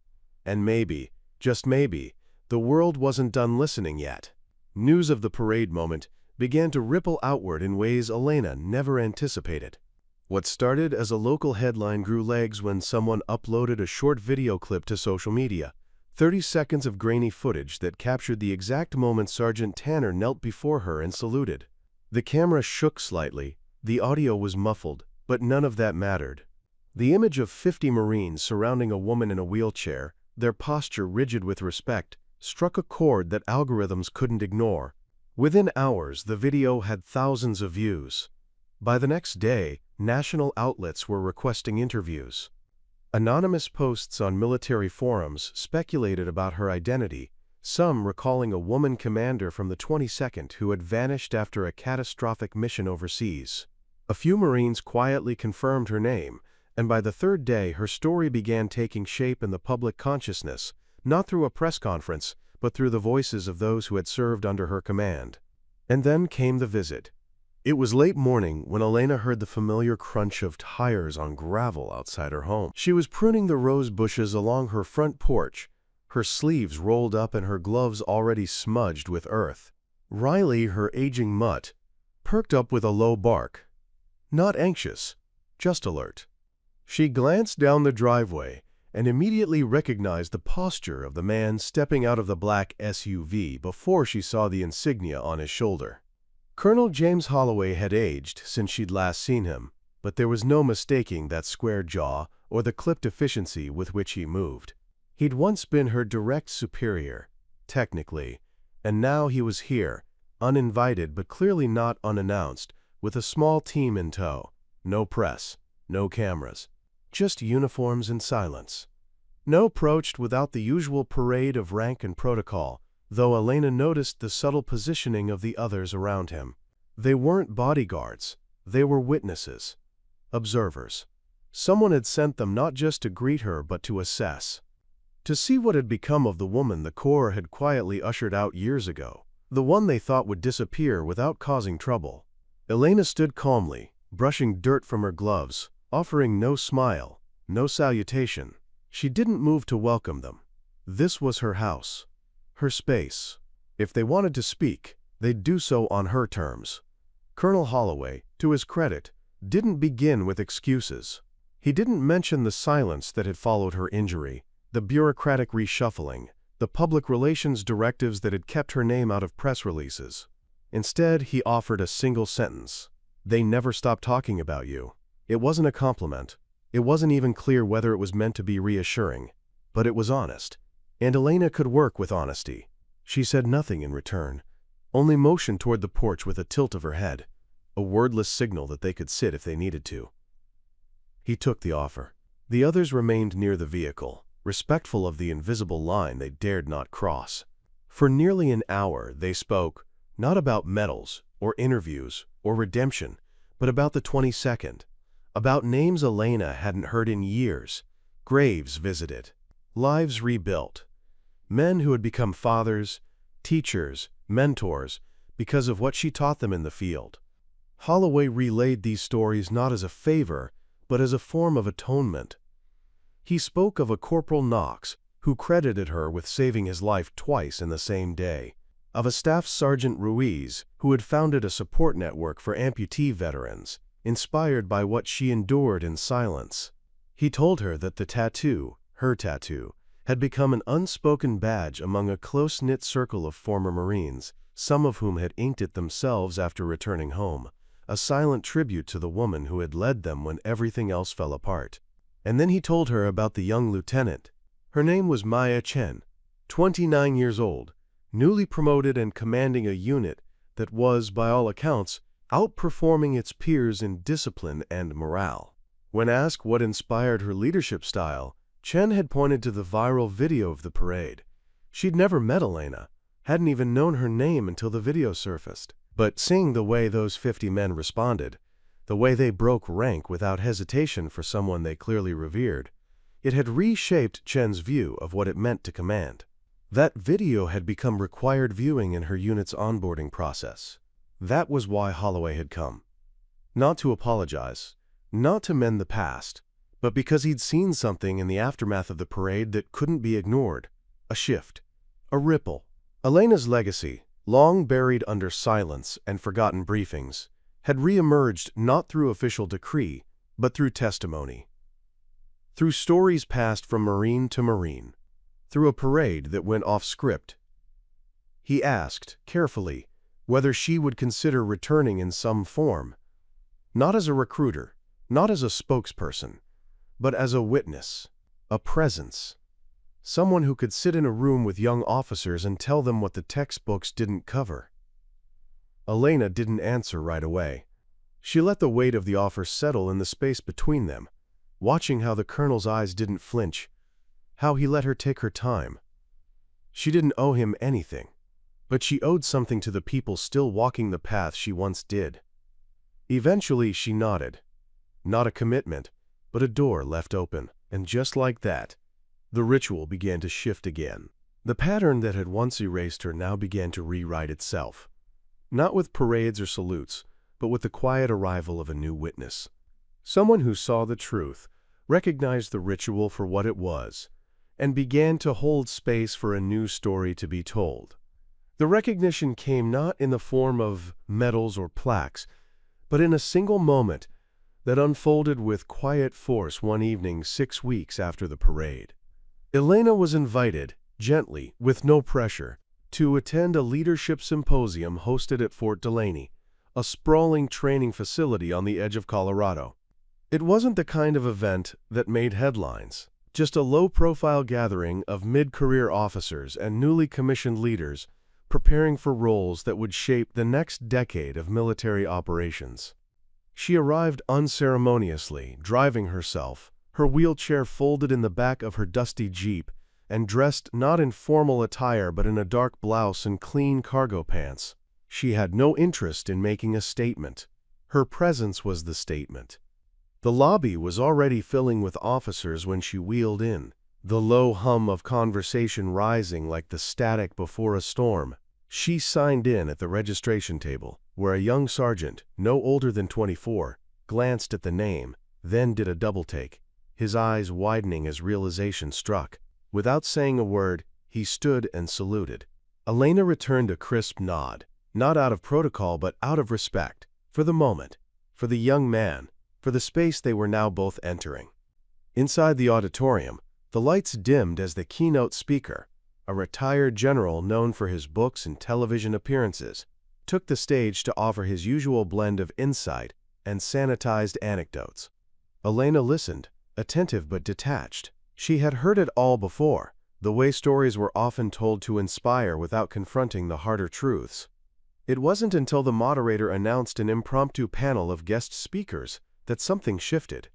And maybe, just maybe, the world wasn't done listening yet. News of the parade moment began to ripple outward in ways Elena never anticipated. What started as a local headline grew legs when someone uploaded a short video clip to social media, 30 seconds of grainy footage that captured the exact moment Sergeant Tanner knelt before her and saluted. The camera shook slightly, the audio was muffled, but none of that mattered. The image of 50 Marines surrounding a woman in a wheelchair, their posture rigid with respect, struck a chord that algorithms couldn't ignore. Within hours, the video had thousands of views. By the next day, national outlets were requesting interviews. Anonymous posts on military forums speculated about her identity, some recalling a woman commander from the 22nd who had vanished after a catastrophic mission overseas. A few Marines quietly confirmed her name, and by the third day her story began taking shape in the public consciousness, not through a press conference, but through the voices of those who had served under her command. And then came the visit. It was late morning when Elena heard the familiar crunch of tires on gravel outside her home. She was pruning the rose bushes along her front porch, her sleeves rolled up and her gloves already smudged with earth. Riley, her aging mutt, perked up with a low bark. Not anxious, just alert. She glanced down the driveway and immediately recognized the posture of the man stepping out of the black SUV before she saw the insignia on his shoulder. Colonel James Holloway had aged since she'd last seen him, but there was no mistaking that square jaw or the clipped efficiency with which he moved. He'd once been her direct superior, technically, and now he was here, uninvited but clearly not unannounced, with a small team in tow. No press, no cameras, just uniforms and silence. No approached without the usual parade of rank and protocol, though Elena noticed the subtle positioning of the others around him. They weren't bodyguards, they were witnesses, observers. Someone had sent them not just to greet her but to assess. To see what had become of the woman the Corps had quietly ushered out years ago, the one they thought would disappear without causing trouble. Elena stood calmly, brushing dirt from her gloves, offering no smile, no salutation. She didn't move to welcome them. This was her house, her space. If they wanted to speak, they'd do so on her terms. Colonel Holloway, to his credit, didn't begin with excuses. He didn't mention the silence that had followed her injury, the bureaucratic reshuffling, the public relations directives that had kept her name out of press releases. Instead, he offered a single sentence. "They never stopped talking about you." It wasn't a compliment. It wasn't even clear whether it was meant to be reassuring, but it was honest, and Elena could work with honesty. She said nothing in return, only motioned toward the porch with a tilt of her head, a wordless signal that they could sit if they needed to. He took the offer. The others remained near the vehicle, respectful of the invisible line they dared not cross. For nearly an hour they spoke, not about medals, or interviews, or redemption, but about the 22nd, about names Elena hadn't heard in years, graves visited, lives rebuilt, men who had become fathers, teachers, mentors, because of what she taught them in the field. Holloway relayed these stories not as a favor, but as a form of atonement. He spoke of a Corporal Knox, who credited her with saving his life twice in the same day, of a Staff Sergeant Ruiz, who had founded a support network for amputee veterans, inspired by what she endured in silence. He told her that the tattoo, her tattoo, had become an unspoken badge among a close-knit circle of former Marines, some of whom had inked it themselves after returning home, a silent tribute to the woman who had led them when everything else fell apart. And then he told her about the young lieutenant. Her name was Maya Chen, 29 years old, newly promoted and commanding a unit that was, by all accounts, outperforming its peers in discipline and morale. When asked what inspired her leadership style, Chen had pointed to the viral video of the parade. She'd never met Elena, hadn't even known her name until the video surfaced. But seeing the way those 50 men responded, the way they broke rank without hesitation for someone they clearly revered, it had reshaped Chen's view of what it meant to command. That video had become required viewing in her unit's onboarding process. That was why Holloway had come. Not to apologize, not to mend the past, but because he'd seen something in the aftermath of the parade that couldn't be ignored. A shift, a ripple. Elena's legacy, long buried under silence and forgotten briefings, had re-emerged not through official decree, but through testimony. Through stories passed from Marine to Marine, through a parade that went off script. He asked, carefully, whether she would consider returning in some form, not as a recruiter, not as a spokesperson, but as a witness, a presence, someone who could sit in a room with young officers and tell them what the textbooks didn't cover. Elena didn't answer right away. She let the weight of the offer settle in the space between them, watching how the colonel's eyes didn't flinch, how he let her take her time. She didn't owe him anything, but she owed something to the people still walking the path she once did. Eventually she nodded. Not a commitment, but a door left open, and just like that, the ritual began to shift again. The pattern that had once erased her now began to rewrite itself. Not with parades or salutes, but with the quiet arrival of a new witness. Someone who saw the truth, recognized the ritual for what it was, and began to hold space for a new story to be told. The recognition came not in the form of medals or plaques, but in a single moment that unfolded with quiet force one evening 6 weeks after the parade. Elena was invited, gently, with no pressure, to attend a leadership symposium hosted at Fort Delaney, a sprawling training facility on the edge of Colorado. It wasn't the kind of event that made headlines, just a low-profile gathering of mid-career officers and newly commissioned leaders preparing for roles that would shape the next decade of military operations. She arrived unceremoniously, driving herself, her wheelchair folded in the back of her dusty Jeep, and dressed not in formal attire but in a dark blouse and clean cargo pants. She had no interest in making a statement. Her presence was the statement. The lobby was already filling with officers when she wheeled in, the low hum of conversation rising like the static before a storm. She signed in at the registration table, where a young sergeant, no older than 24, glanced at the name, then did a double-take, his eyes widening as realization struck. Without saying a word, he stood and saluted. Elena returned a crisp nod, not out of protocol but out of respect, for the moment, for the young man, for the space they were now both entering. Inside the auditorium, the lights dimmed as the keynote speaker, a retired general known for his books and television appearances, took the stage to offer his usual blend of insight and sanitized anecdotes. Elena listened, attentive but detached. She had heard it all before, the way stories were often told to inspire without confronting the harder truths. It wasn't until the moderator announced an impromptu panel of guest speakers that something shifted.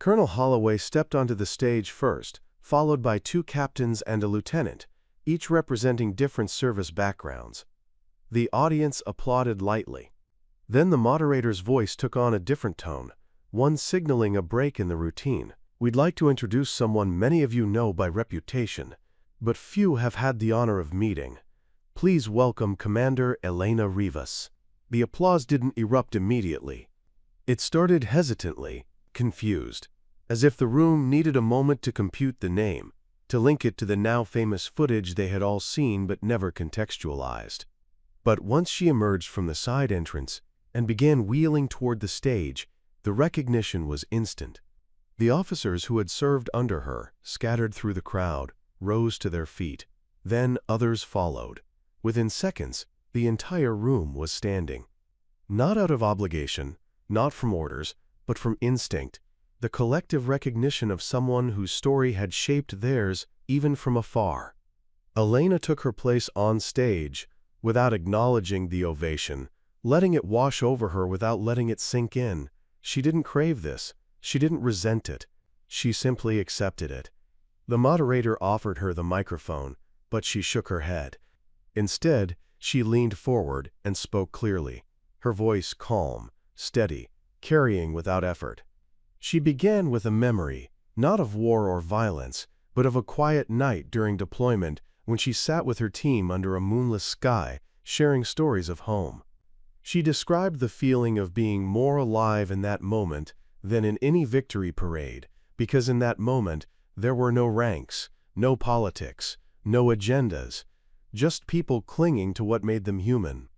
Colonel Holloway stepped onto the stage first, followed by 2 captains and a lieutenant, each representing different service backgrounds. The audience applauded lightly. Then the moderator's voice took on a different tone, one signaling a break in the routine. We'd like to introduce someone many of you know by reputation, but few have had the honor of meeting. Please welcome Commander Elena Rivas. The applause didn't erupt immediately. It started hesitantly, confused, as if the room needed a moment to compute the name, to link it to the now famous footage they had all seen but never contextualized. But once she emerged from the side entrance and began wheeling toward the stage, the recognition was instant. The officers who had served under her, scattered through the crowd, rose to their feet. Then others followed. Within seconds, the entire room was standing. Not out of obligation, not from orders, but from instinct, the collective recognition of someone whose story had shaped theirs even from afar. Elena took her place on stage, without acknowledging the ovation, letting it wash over her without letting it sink in. She didn't crave this. She didn't resent it. She simply accepted it. The moderator offered her the microphone, but she shook her head. Instead, she leaned forward and spoke clearly, her voice calm, steady, carrying without effort. She began with a memory, not of war or violence, but of a quiet night during deployment when she sat with her team under a moonless sky, sharing stories of home. She described the feeling of being more alive in that moment than in any victory parade, because in that moment there were no ranks, no politics, no agendas, just people clinging to what made them human.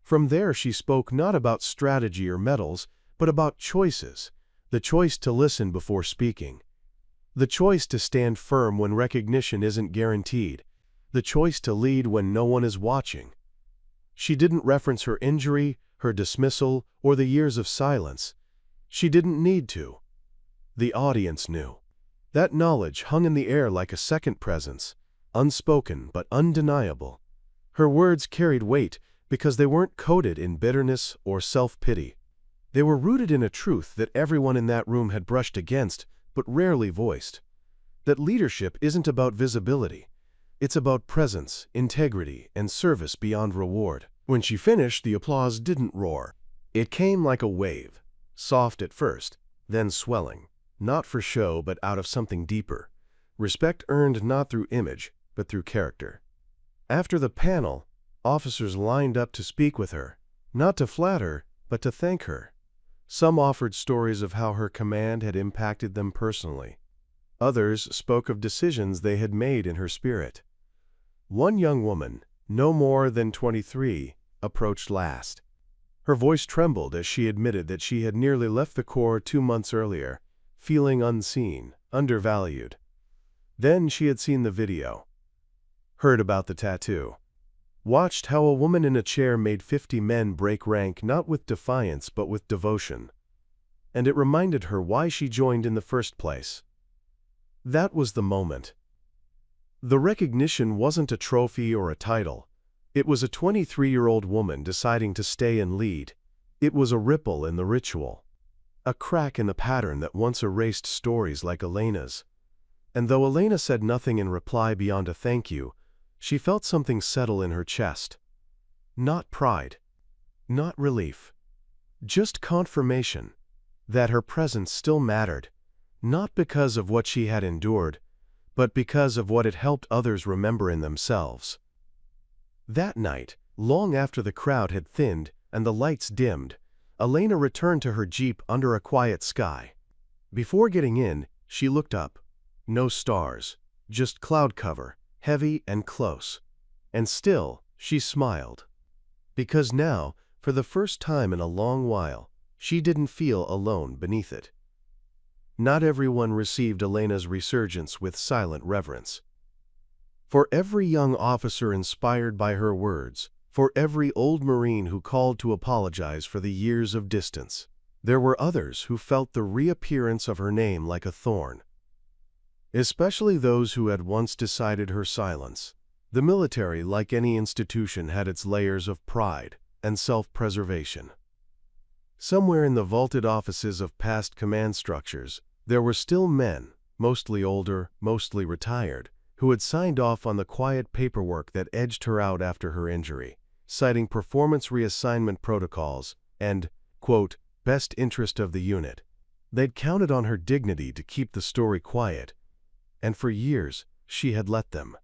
From there she spoke not about strategy or medals, but about choices, the choice to listen before speaking, the choice to stand firm when recognition isn't guaranteed, the choice to lead when no one is watching. She didn't reference her injury, her dismissal, or the years of silence. She didn't need to. The audience knew. That knowledge hung in the air like a second presence, unspoken but undeniable. Her words carried weight because they weren't coded in bitterness or self-pity. They were rooted in a truth that everyone in that room had brushed against but rarely voiced. That leadership isn't about visibility. It's about presence, integrity, and service beyond reward. When she finished, the applause didn't roar. It came like a wave, soft at first, then swelling, not for show but out of something deeper. Respect earned not through image, but through character. After the panel, officers lined up to speak with her, not to flatter, but to thank her. Some offered stories of how her command had impacted them personally. Others spoke of decisions they had made in her spirit. One young woman, no more than 23, approached last. Her voice trembled as she admitted that she had nearly left the Corps 2 months earlier, feeling unseen, undervalued. Then she had seen the video, heard about the tattoo. watched how a woman in a chair made 50 men break rank not with defiance but with devotion. And it reminded her why she joined in the first place. That was the moment. The recognition wasn't a trophy or a title. It was a 23-year-old woman deciding to stay and lead. It was a ripple in the ritual. A crack in the pattern that once erased stories like Elena's. And though Elena said nothing in reply beyond a thank you, she felt something settle in her chest. Not pride. Not relief. Just confirmation that her presence still mattered, not because of what she had endured, but because of what it helped others remember in themselves. That night, long after the crowd had thinned and the lights dimmed, Elena returned to her jeep under a quiet sky. Before getting in, she looked up. No stars, just cloud cover, heavy and close. And still, she smiled. Because now, for the first time in a long while, she didn't feel alone beneath it. Not everyone received Elena's resurgence with silent reverence. For every young officer inspired by her words, for every old Marine who called to apologize for the years of distance, there were others who felt the reappearance of her name like a thorn. Especially those who had once decided her silence. The military, like any institution, had its layers of pride and self-preservation. Somewhere in the vaulted offices of past command structures, there were still men, mostly older, mostly retired, who had signed off on the quiet paperwork that edged her out after her injury, citing performance reassignment protocols and, quote, best interest of the unit. They'd counted on her dignity to keep the story quiet, and for years she had let them.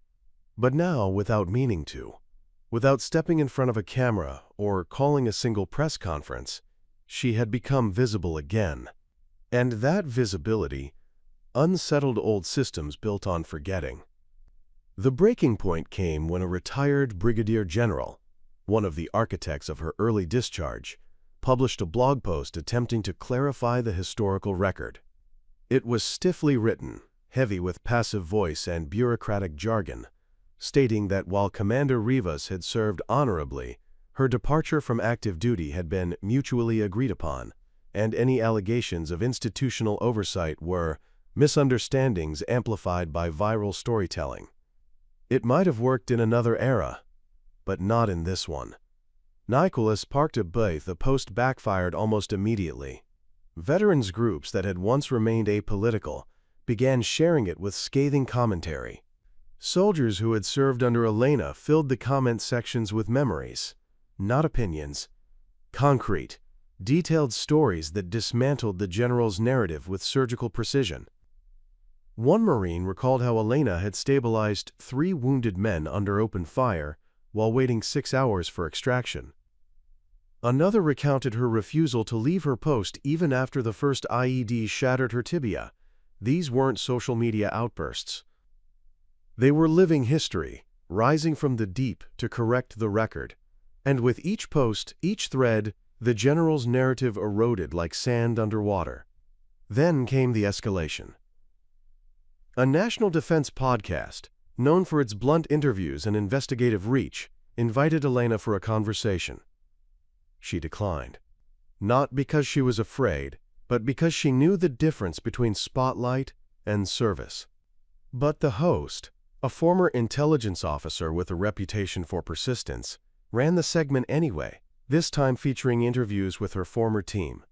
But now, without meaning to, without stepping in front of a camera or calling a single press conference, she had become visible again. And that visibility unsettled old systems built on forgetting. The breaking point came when a retired brigadier general, one of the architects of her early discharge, published a blog post attempting to clarify the historical record. It was stiffly written, heavy with passive voice and bureaucratic jargon, stating that while Commander Rivas had served honorably, her departure from active duty had been mutually agreed upon, and any allegations of institutional oversight were misunderstandings amplified by viral storytelling. It might have worked in another era, but not in this one. Nicholas parked a booth. The post backfired almost immediately. Veterans groups that had once remained apolitical began sharing it with scathing commentary. Soldiers who had served under Elena filled the comment sections with memories, not opinions, concrete, detailed stories that dismantled the general's narrative with surgical precision. One Marine recalled how Elena had stabilized 3 wounded men under open fire while waiting 6 hours for extraction. Another recounted her refusal to leave her post even after the first IED shattered her tibia. These weren't social media outbursts. They were living history, rising from the deep to correct the record. And with each post, each thread, the general's narrative eroded like sand underwater. Then came the escalation. A national defense podcast, known for its blunt interviews and investigative reach, invited Elena for a conversation. She declined. Not because she was afraid, but because she knew the difference between spotlight and service. But the host, a former intelligence officer with a reputation for persistence, ran the segment anyway, this time featuring interviews with her former team.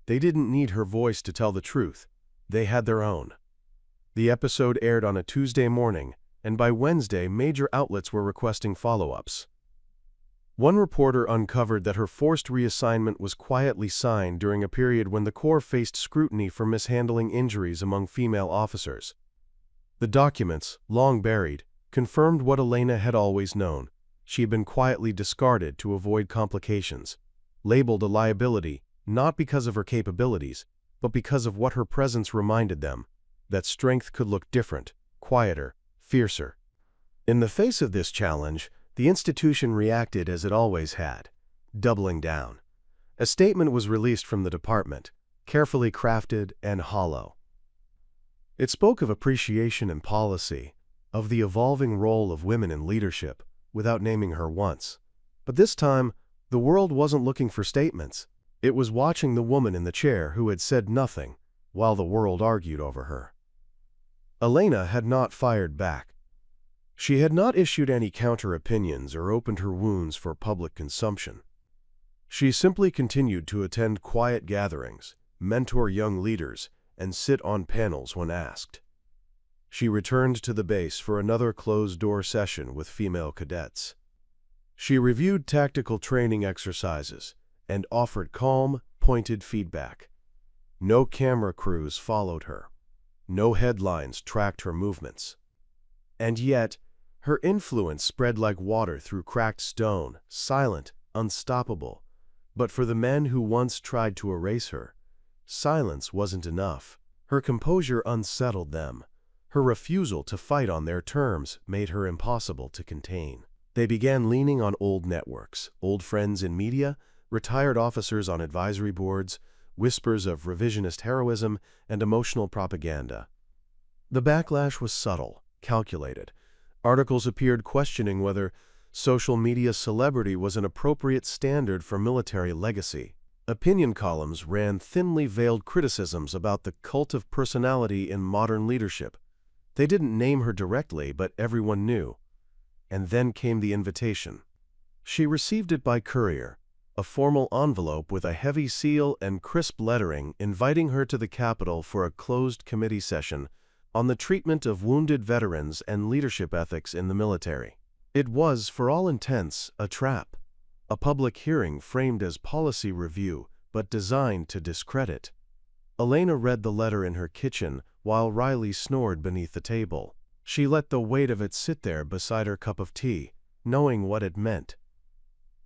They didn't need her voice to tell the truth. They had their own. The episode aired on a Tuesday morning, and by Wednesday, major outlets were requesting follow-ups. One reporter uncovered that her forced reassignment was quietly signed during a period when the Corps faced scrutiny for mishandling injuries among female officers. The documents, long buried, confirmed what Elena had always known. She had been quietly discarded to avoid complications, labeled a liability not because of her capabilities, but because of what her presence reminded them, that strength could look different, quieter, fiercer. In the face of this challenge, the institution reacted as it always had, doubling down. A statement was released from the department, carefully crafted and hollow. It spoke of appreciation and policy, of the evolving role of women in leadership, without naming her once. But this time, the world wasn't looking for statements. It was watching the woman in the chair who had said nothing while the world argued over her. Elena had not fired back. She had not issued any counter-opinions or opened her wounds for public consumption. She simply continued to attend quiet gatherings, mentor young leaders, and sit on panels when asked. She returned to the base for another closed-door session with female cadets. She reviewed tactical training exercises and offered calm, pointed feedback. No camera crews followed her. No headlines tracked her movements. And yet, her influence spread like water through cracked stone, silent, unstoppable. But for the men who once tried to erase her, silence wasn't enough. Her composure unsettled them. Her refusal to fight on their terms made her impossible to contain. They began leaning on old networks, old friends in media, retired officers on advisory boards, whispers of revisionist heroism, and emotional propaganda. The backlash was subtle, calculated. Articles appeared questioning whether social media celebrity was an appropriate standard for military legacy. Opinion columns ran thinly veiled criticisms about the cult of personality in modern leadership. They didn't name her directly, but everyone knew. And then came the invitation. She received it by courier, a formal envelope with a heavy seal and crisp lettering inviting her to the Capitol for a closed committee session on the treatment of wounded veterans and leadership ethics in the military. It was, for all intents, a trap, a public hearing framed as policy review, but designed to discredit. Elena read the letter in her kitchen while Riley snored beneath the table. She let the weight of it sit there beside her cup of tea, knowing what it meant.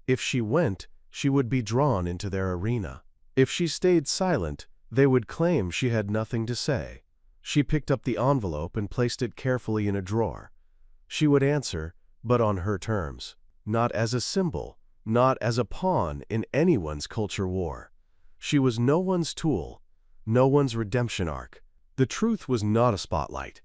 If she went, she would be drawn into their arena. If she stayed silent, they would claim she had nothing to say. She picked up the envelope and placed it carefully in a drawer. She would answer, but on her terms. Not as a symbol, not as a pawn in anyone's culture war. She was no one's tool, no one's redemption arc. The truth was not a spotlight.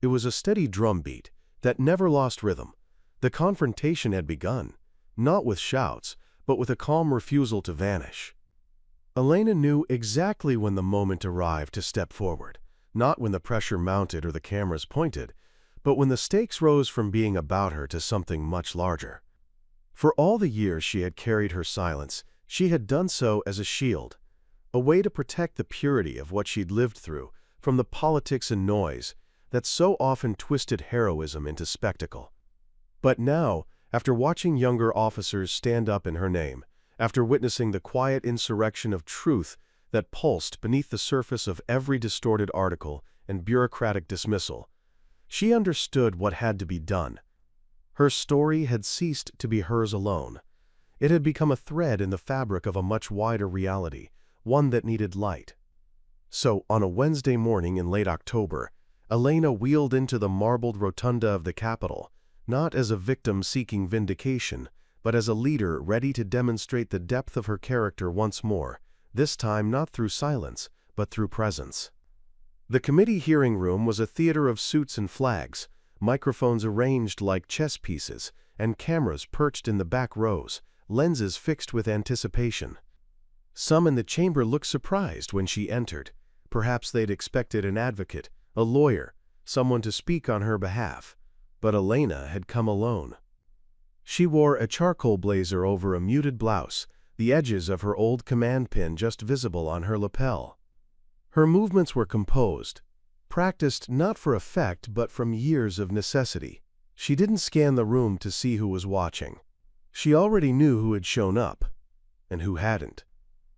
It was a steady drumbeat that never lost rhythm. The confrontation had begun, not with shouts, but with a calm refusal to vanish. Elena knew exactly when the moment arrived to step forward, not when the pressure mounted or the cameras pointed, but when the stakes rose from being about her to something much larger. For all the years she had carried her silence, she had done so as a shield, a way to protect the purity of what she'd lived through from the politics and noise that so often twisted heroism into spectacle. But now, after watching younger officers stand up in her name, after witnessing the quiet insurrection of truth that pulsed beneath the surface of every distorted article and bureaucratic dismissal, she understood what had to be done. Her story had ceased to be hers alone. It had become a thread in the fabric of a much wider reality, one that needed light. So, on a Wednesday morning in late October, Elena wheeled into the marbled rotunda of the Capitol, not as a victim seeking vindication, but as a leader ready to demonstrate the depth of her character once more, this time not through silence, but through presence. The committee hearing room was a theater of suits and flags, microphones arranged like chess pieces, and cameras perched in the back rows, lenses fixed with anticipation. Some in the chamber looked surprised when she entered. Perhaps they'd expected an advocate, a lawyer, someone to speak on her behalf. But Elena had come alone. She wore a charcoal blazer over a muted blouse, the edges of her old command pin just visible on her lapel. Her movements were composed, practiced not for effect but from years of necessity. She didn't scan the room to see who was watching. She already knew who had shown up, and who hadn't.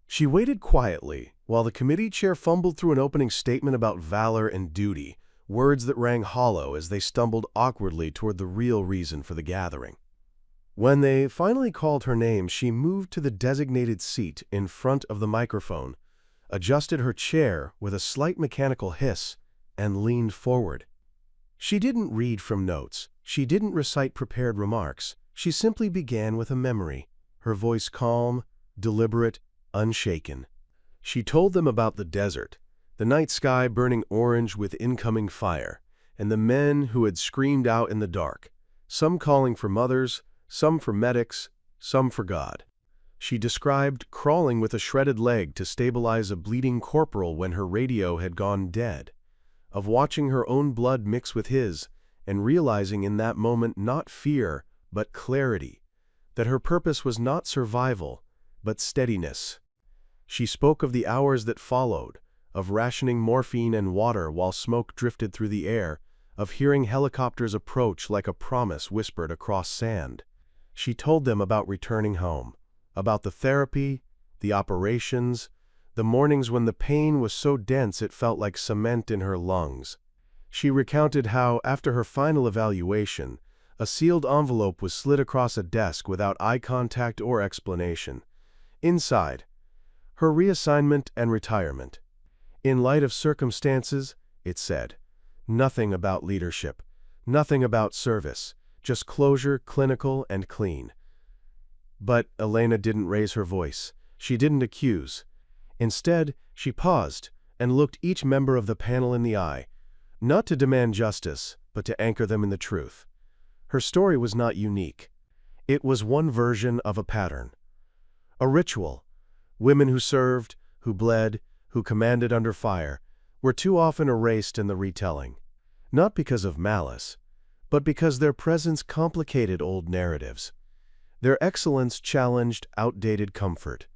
She waited quietly while the committee chair fumbled through an opening statement about valor and duty, words that rang hollow as they stumbled awkwardly toward the real reason for the gathering. When they finally called her name, she moved to the designated seat in front of the microphone, adjusted her chair with a slight mechanical hiss, and leaned forward. She didn't read from notes. She didn't recite prepared remarks. She simply began with a memory, her voice calm, deliberate, unshaken. She told them about the desert, the night sky burning orange with incoming fire, and the men who had screamed out in the dark, some calling for mothers, some for medics, some for God. She described crawling with a shredded leg to stabilize a bleeding corporal when her radio had gone dead, of watching her own blood mix with his and realizing in that moment not fear but clarity, that her purpose was not survival but steadiness. She spoke of the hours that followed, of rationing morphine and water while smoke drifted through the air, of hearing helicopters approach like a promise whispered across sand. She told them about returning home, about the therapy, the operations, the mornings when the pain was so dense it felt like cement in her lungs. She recounted how, after her final evaluation, a sealed envelope was slid across a desk without eye contact or explanation. Inside, her reassignment and retirement. In light of circumstances, it said, nothing about leadership, nothing about service, just closure, clinical and clean. But Elena didn't raise her voice. She didn't accuse. Instead, she paused and looked each member of the panel in the eye, not to demand justice, but to anchor them in the truth. Her story was not unique. It was one version of a pattern. A ritual. Women who served, who bled, who commanded under fire, were too often erased in the retelling. Not because of malice, but because their presence complicated old narratives. Their excellence challenged outdated comfort.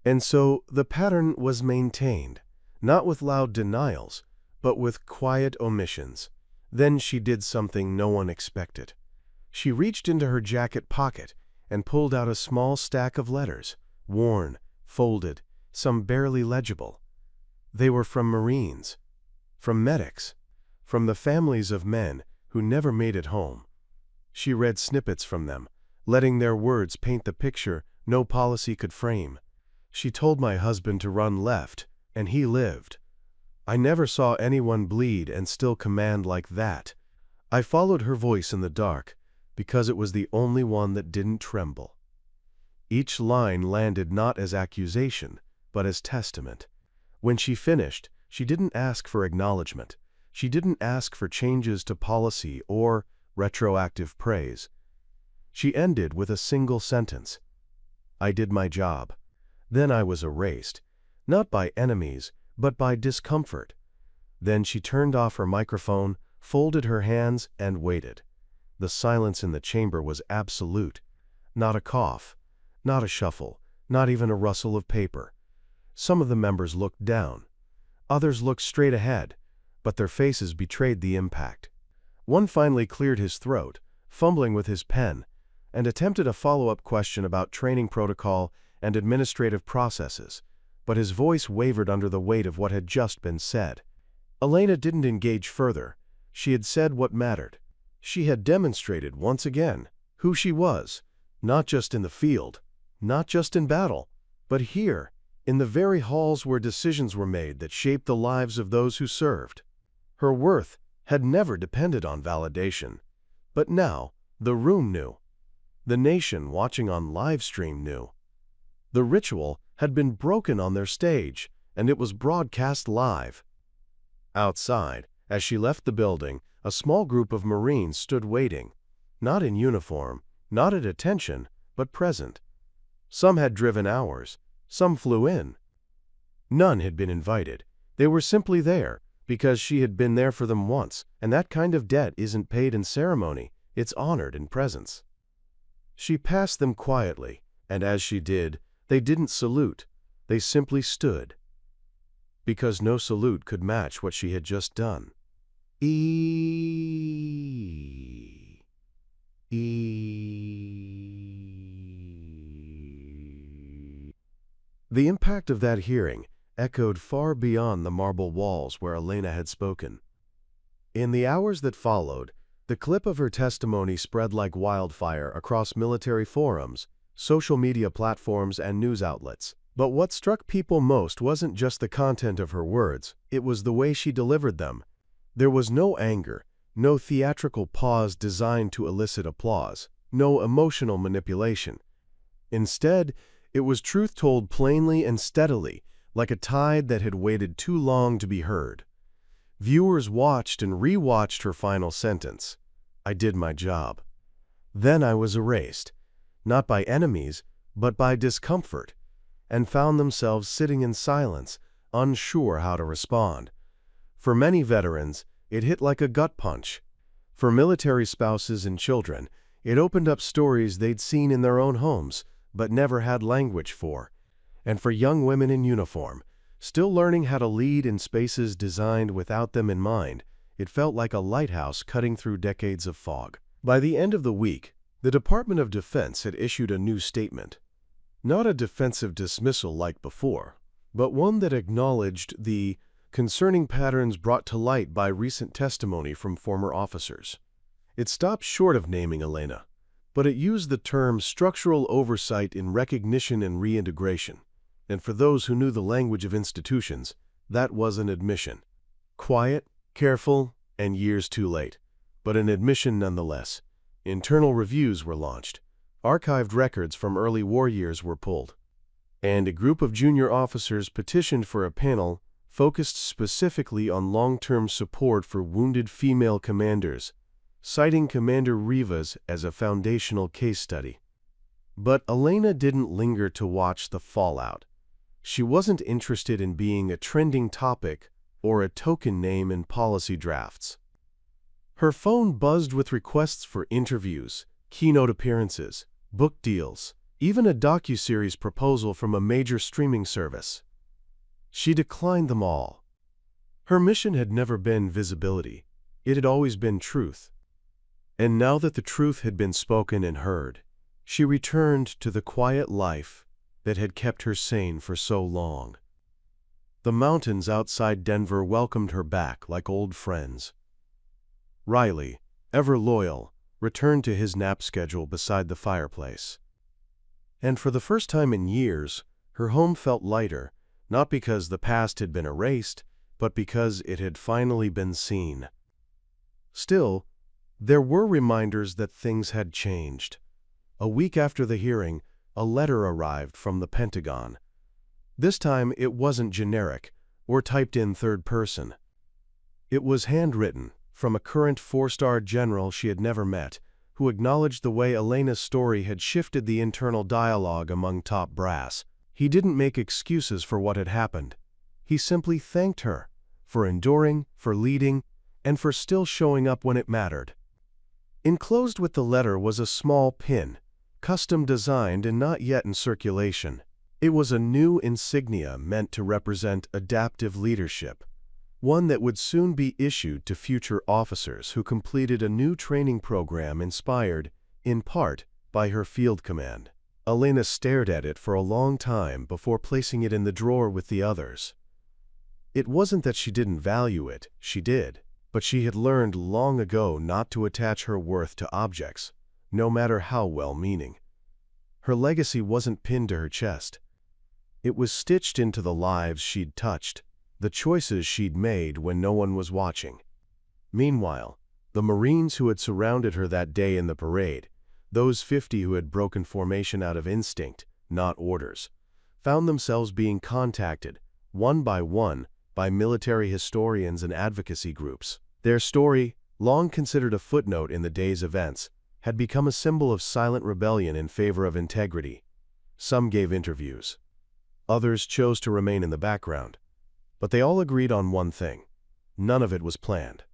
And so the pattern was maintained, not with loud denials, but with quiet omissions. Then she did something no one expected. She reached into her jacket pocket and pulled out a small stack of letters, worn, folded, some barely legible. They were from Marines, from medics, from the families of men who never made it home. She read snippets from them, letting their words paint the picture no policy could frame. She told my husband to run left, and he lived. I never saw anyone bleed and still command like that. I followed her voice in the dark, because it was the only one that didn't tremble. Each line landed not as accusation, but as testament. When she finished, she didn't ask for acknowledgement. She didn't ask for changes to policy or retroactive praise. She ended with a single sentence. I did my job. Then I was erased, not by enemies, but by discomfort. Then she turned off her microphone, folded her hands, and waited. The silence in the chamber was absolute. Not a cough, not a shuffle, not even a rustle of paper. Some of the members looked down. Others looked straight ahead, but their faces betrayed the impact. One finally cleared his throat, fumbling with his pen, and attempted a follow-up question about training protocol and administrative processes, but his voice wavered under the weight of what had just been said. Elena didn't engage further. She had said what mattered. She had demonstrated once again who she was, not just in the field, not just in battle, but here, in the very halls where decisions were made that shaped the lives of those who served. Her worth had never depended on validation, but now the room knew. The nation watching on live stream knew. The ritual had been broken on their stage, and it was broadcast live. Outside, as she left the building, a small group of Marines stood waiting, not in uniform, not at attention, but present. Some had driven hours, some flew in. None had been invited. They were simply there, because she had been there for them once, and that kind of debt isn't paid in ceremony, it's honored in presence. She passed them quietly, and as she did, they didn't salute, they simply stood. Because no salute could match what she had just done. The impact of that hearing echoed far beyond the marble walls where Elena had spoken. In the hours that followed, the clip of her testimony spread like wildfire across military forums, social media platforms, and news outlets. But what struck people most wasn't just the content of her words, it was the way she delivered them. There was no anger, no theatrical pause designed to elicit applause, no emotional manipulation. Instead, it was truth told plainly and steadily, like a tide that had waited too long to be heard. Viewers watched and re-watched her final sentence. I did my job. Then I was erased, not by enemies, but by discomfort, and found themselves sitting in silence, unsure how to respond. For many veterans, it hit like a gut punch. For military spouses and children, it opened up stories they'd seen in their own homes, but never had language for. And for young women in uniform, still learning how to lead in spaces designed without them in mind, it felt like a lighthouse cutting through decades of fog. By the end of the week, the Department of Defense had issued a new statement. Not a defensive dismissal like before, but one that acknowledged the concerning patterns brought to light by recent testimony from former officers. It stopped short of naming Elena, but it used the term structural oversight in recognition and reintegration. And for those who knew the language of institutions, that was an admission. Quiet, careful, and years too late, but an admission nonetheless. Internal reviews were launched. Archived records from early war years were pulled. And a group of junior officers petitioned for a panel focused specifically on long-term support for wounded female commanders, citing Commander Rivas as a foundational case study. But Elena didn't linger to watch the fallout. She wasn't interested in being a trending topic or a token name in policy drafts. Her phone buzzed with requests for interviews, keynote appearances, book deals, even a docuseries proposal from a major streaming service. She declined them all. Her mission had never been visibility. It had always been truth. And now that the truth had been spoken and heard, she returned to the quiet life that had kept her sane for so long. The mountains outside Denver welcomed her back like old friends. Riley, ever loyal, returned to his nap schedule beside the fireplace. And for the first time in years, her home felt lighter, not because the past had been erased, but because it had finally been seen. Still, there were reminders that things had changed. A week after the hearing, a letter arrived from the Pentagon. This time it wasn't generic or typed in third person. It was handwritten from a current four-star general she had never met, who acknowledged the way Elena's story had shifted the internal dialogue among top brass. He didn't make excuses for what had happened. He simply thanked her for enduring, for leading, and for still showing up when it mattered. Enclosed with the letter was a small pin, custom designed and not yet in circulation. It was a new insignia meant to represent adaptive leadership, one that would soon be issued to future officers who completed a new training program inspired, in part, by her field command. Elena stared at it for a long time before placing it in the drawer with the others. It wasn't that she didn't value it, she did, but she had learned long ago not to attach her worth to objects, no matter how well-meaning. Her legacy wasn't pinned to her chest. It was stitched into the lives she'd touched, the choices she'd made when no one was watching. Meanwhile, the Marines who had surrounded her that day in the parade, those 50 who had broken formation out of instinct, not orders, found themselves being contacted, one by one, by military historians and advocacy groups. Their story, long considered a footnote in the day's events, had become a symbol of silent rebellion in favor of integrity. Some gave interviews. Others chose to remain in the background. But they all agreed on one thing. None of it was planned.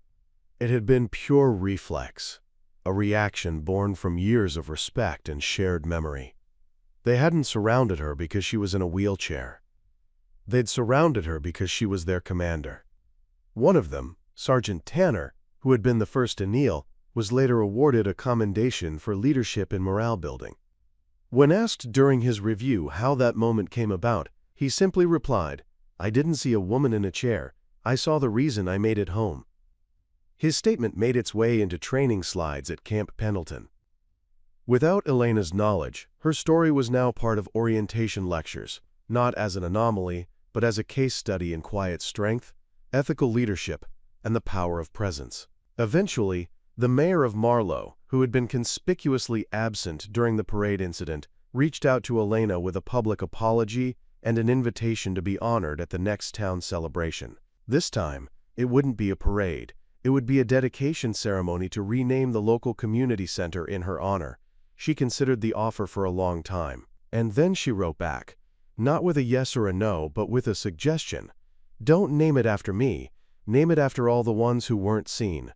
It had been pure reflex, a reaction born from years of respect and shared memory. They hadn't surrounded her because she was in a wheelchair. They'd surrounded her because she was their commander. One of them, Sergeant Tanner, who had been the first to kneel, was later awarded a commendation for leadership in morale building. When asked during his review how that moment came about, he simply replied, "I didn't see a woman in a chair. I saw the reason I made it home." His statement made its way into training slides at Camp Pendleton. Without Elena's knowledge, her story was now part of orientation lectures, not as an anomaly, but as a case study in quiet strength, ethical leadership, and the power of presence. Eventually, the mayor of Marlow, who had been conspicuously absent during the parade incident, reached out to Elena with a public apology and an invitation to be honored at the next town celebration. This time, it wouldn't be a parade. It would be a dedication ceremony to rename the local community center in her honor. She considered the offer for a long time. And then she wrote back, not with a yes or a no, but with a suggestion. Don't name it after me. Name it after all the ones who weren't seen.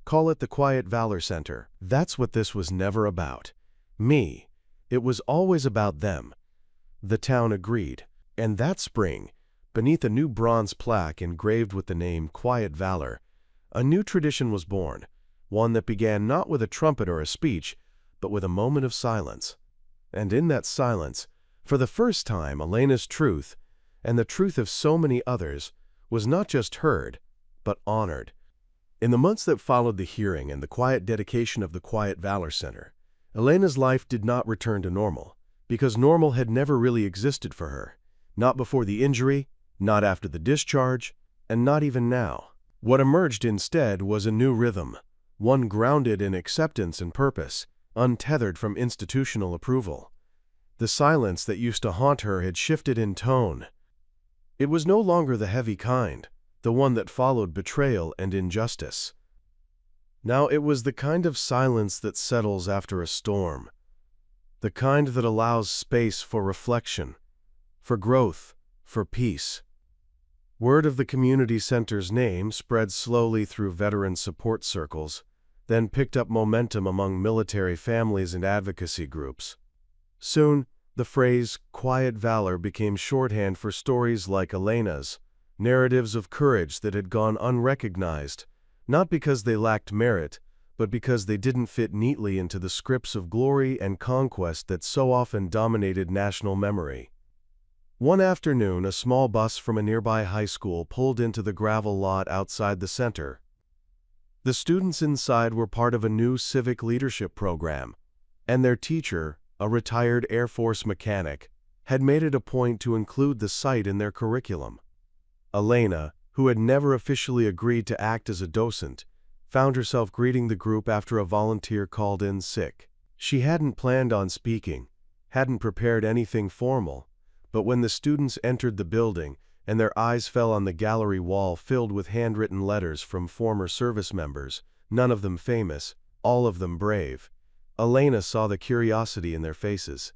Call it the Quiet Valor Center. That's what this was never about. Me. It was always about them. The town agreed. And that spring, beneath a new bronze plaque engraved with the name Quiet Valor, a new tradition was born, one that began not with a trumpet or a speech, but with a moment of silence. And in that silence, for the first time, Elena's truth, and the truth of so many others, was not just heard, but honored. In the months that followed the hearing and the quiet dedication of the Quiet Valor Center, Elena's life did not return to normal, because normal had never really existed for her. Not before the injury, not after the discharge, and not even now. What emerged instead was a new rhythm, one grounded in acceptance and purpose, untethered from institutional approval. The silence that used to haunt her had shifted in tone. It was no longer the heavy kind, the one that followed betrayal and injustice. Now it was the kind of silence that settles after a storm, the kind that allows space for reflection, for growth, for peace. Word of the community center's name spread slowly through veteran support circles, then picked up momentum among military families and advocacy groups. Soon, the phrase "quiet valor" became shorthand for stories like Elena's, narratives of courage that had gone unrecognized, not because they lacked merit, but because they didn't fit neatly into the scripts of glory and conquest that so often dominated national memory. One afternoon, a small bus from a nearby high school pulled into the gravel lot outside the center. The students inside were part of a new civic leadership program, and their teacher, a retired Air Force mechanic, had made it a point to include the site in their curriculum. Elena, who had never officially agreed to act as a docent, found herself greeting the group after a volunteer called in sick. She hadn't planned on speaking, hadn't prepared anything formal, but when the students entered the building and their eyes fell on the gallery wall filled with handwritten letters from former service members, none of them famous, all of them brave, Elena saw the curiosity in their faces.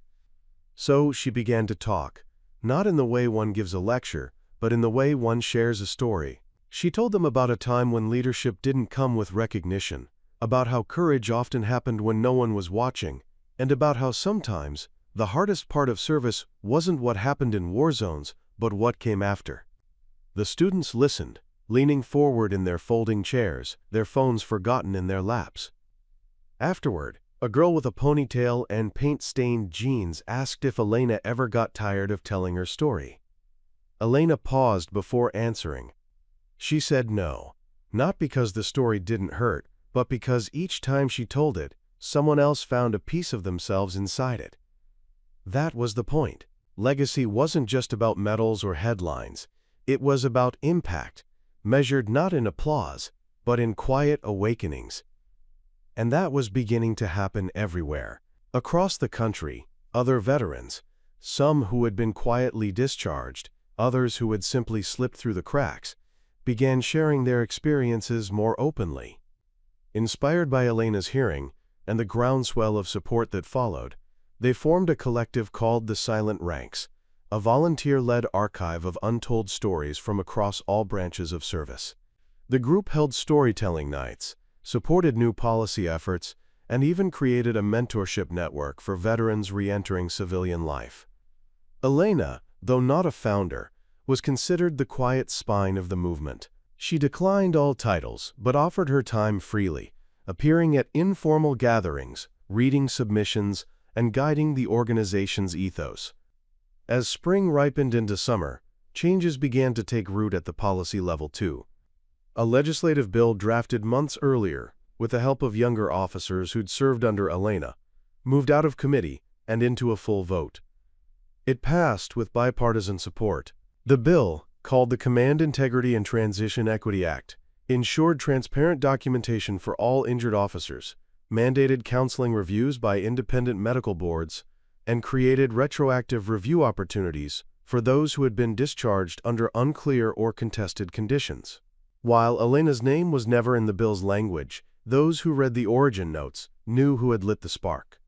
So she began to talk, not in the way one gives a lecture, but in the way one shares a story. She told them about a time when leadership didn't come with recognition, about how courage often happened when no one was watching, and about how sometimes the hardest part of service wasn't what happened in war zones, but what came after. The students listened, leaning forward in their folding chairs, their phones forgotten in their laps. Afterward, a girl with a ponytail and paint-stained jeans asked if Elena ever got tired of telling her story. Elena paused before answering. She said no, not because the story didn't hurt, but because each time she told it, someone else found a piece of themselves inside it. That was the point. Legacy wasn't just about medals or headlines. It was about impact, measured not in applause, but in quiet awakenings. And that was beginning to happen everywhere. Across the country, other veterans, some who had been quietly discharged, others who had simply slipped through the cracks, began sharing their experiences more openly. Inspired by Elena's hearing and the groundswell of support that followed, they formed a collective called the Silent Ranks, a volunteer-led archive of untold stories from across all branches of service. The group held storytelling nights, supported new policy efforts, and even created a mentorship network for veterans re-entering civilian life. Elena, though not a founder, was considered the quiet spine of the movement. She declined all titles, but offered her time freely, appearing at informal gatherings, reading submissions, and guiding the organization's ethos. As spring ripened into summer, changes began to take root at the policy level too. A legislative bill drafted months earlier, with the help of younger officers who'd served under Elena, moved out of committee and into a full vote. It passed with bipartisan support. The bill, called the Command Integrity and Transition Equity Act, ensured transparent documentation for all injured officers, mandated counseling reviews by independent medical boards, and created retroactive review opportunities for those who had been discharged under unclear or contested conditions. While Elena's name was never in the bill's language, those who read the origin notes knew who had lit the spark.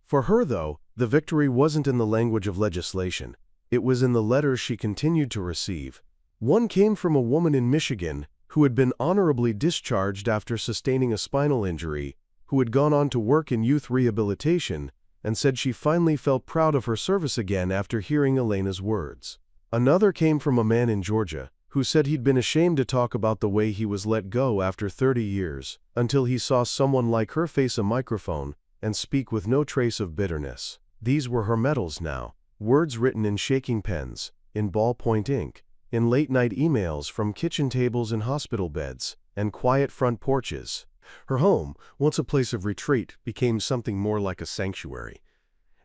For her, though, the victory wasn't in the language of legislation. It was in the letters she continued to receive. One came from a woman in Michigan who had been honorably discharged after sustaining a spinal injury, who had gone on to work in youth rehabilitation, and said she finally felt proud of her service again after hearing Elena's words. Another came from a man in Georgia who said he'd been ashamed to talk about the way he was let go after 30 years, until he saw someone like her face a microphone and speak with no trace of bitterness. These were her medals now, words written in shaking pens, in ballpoint ink, in late-night emails from kitchen tables and hospital beds, and quiet front porches. Her home, once a place of retreat, became something more like a sanctuary.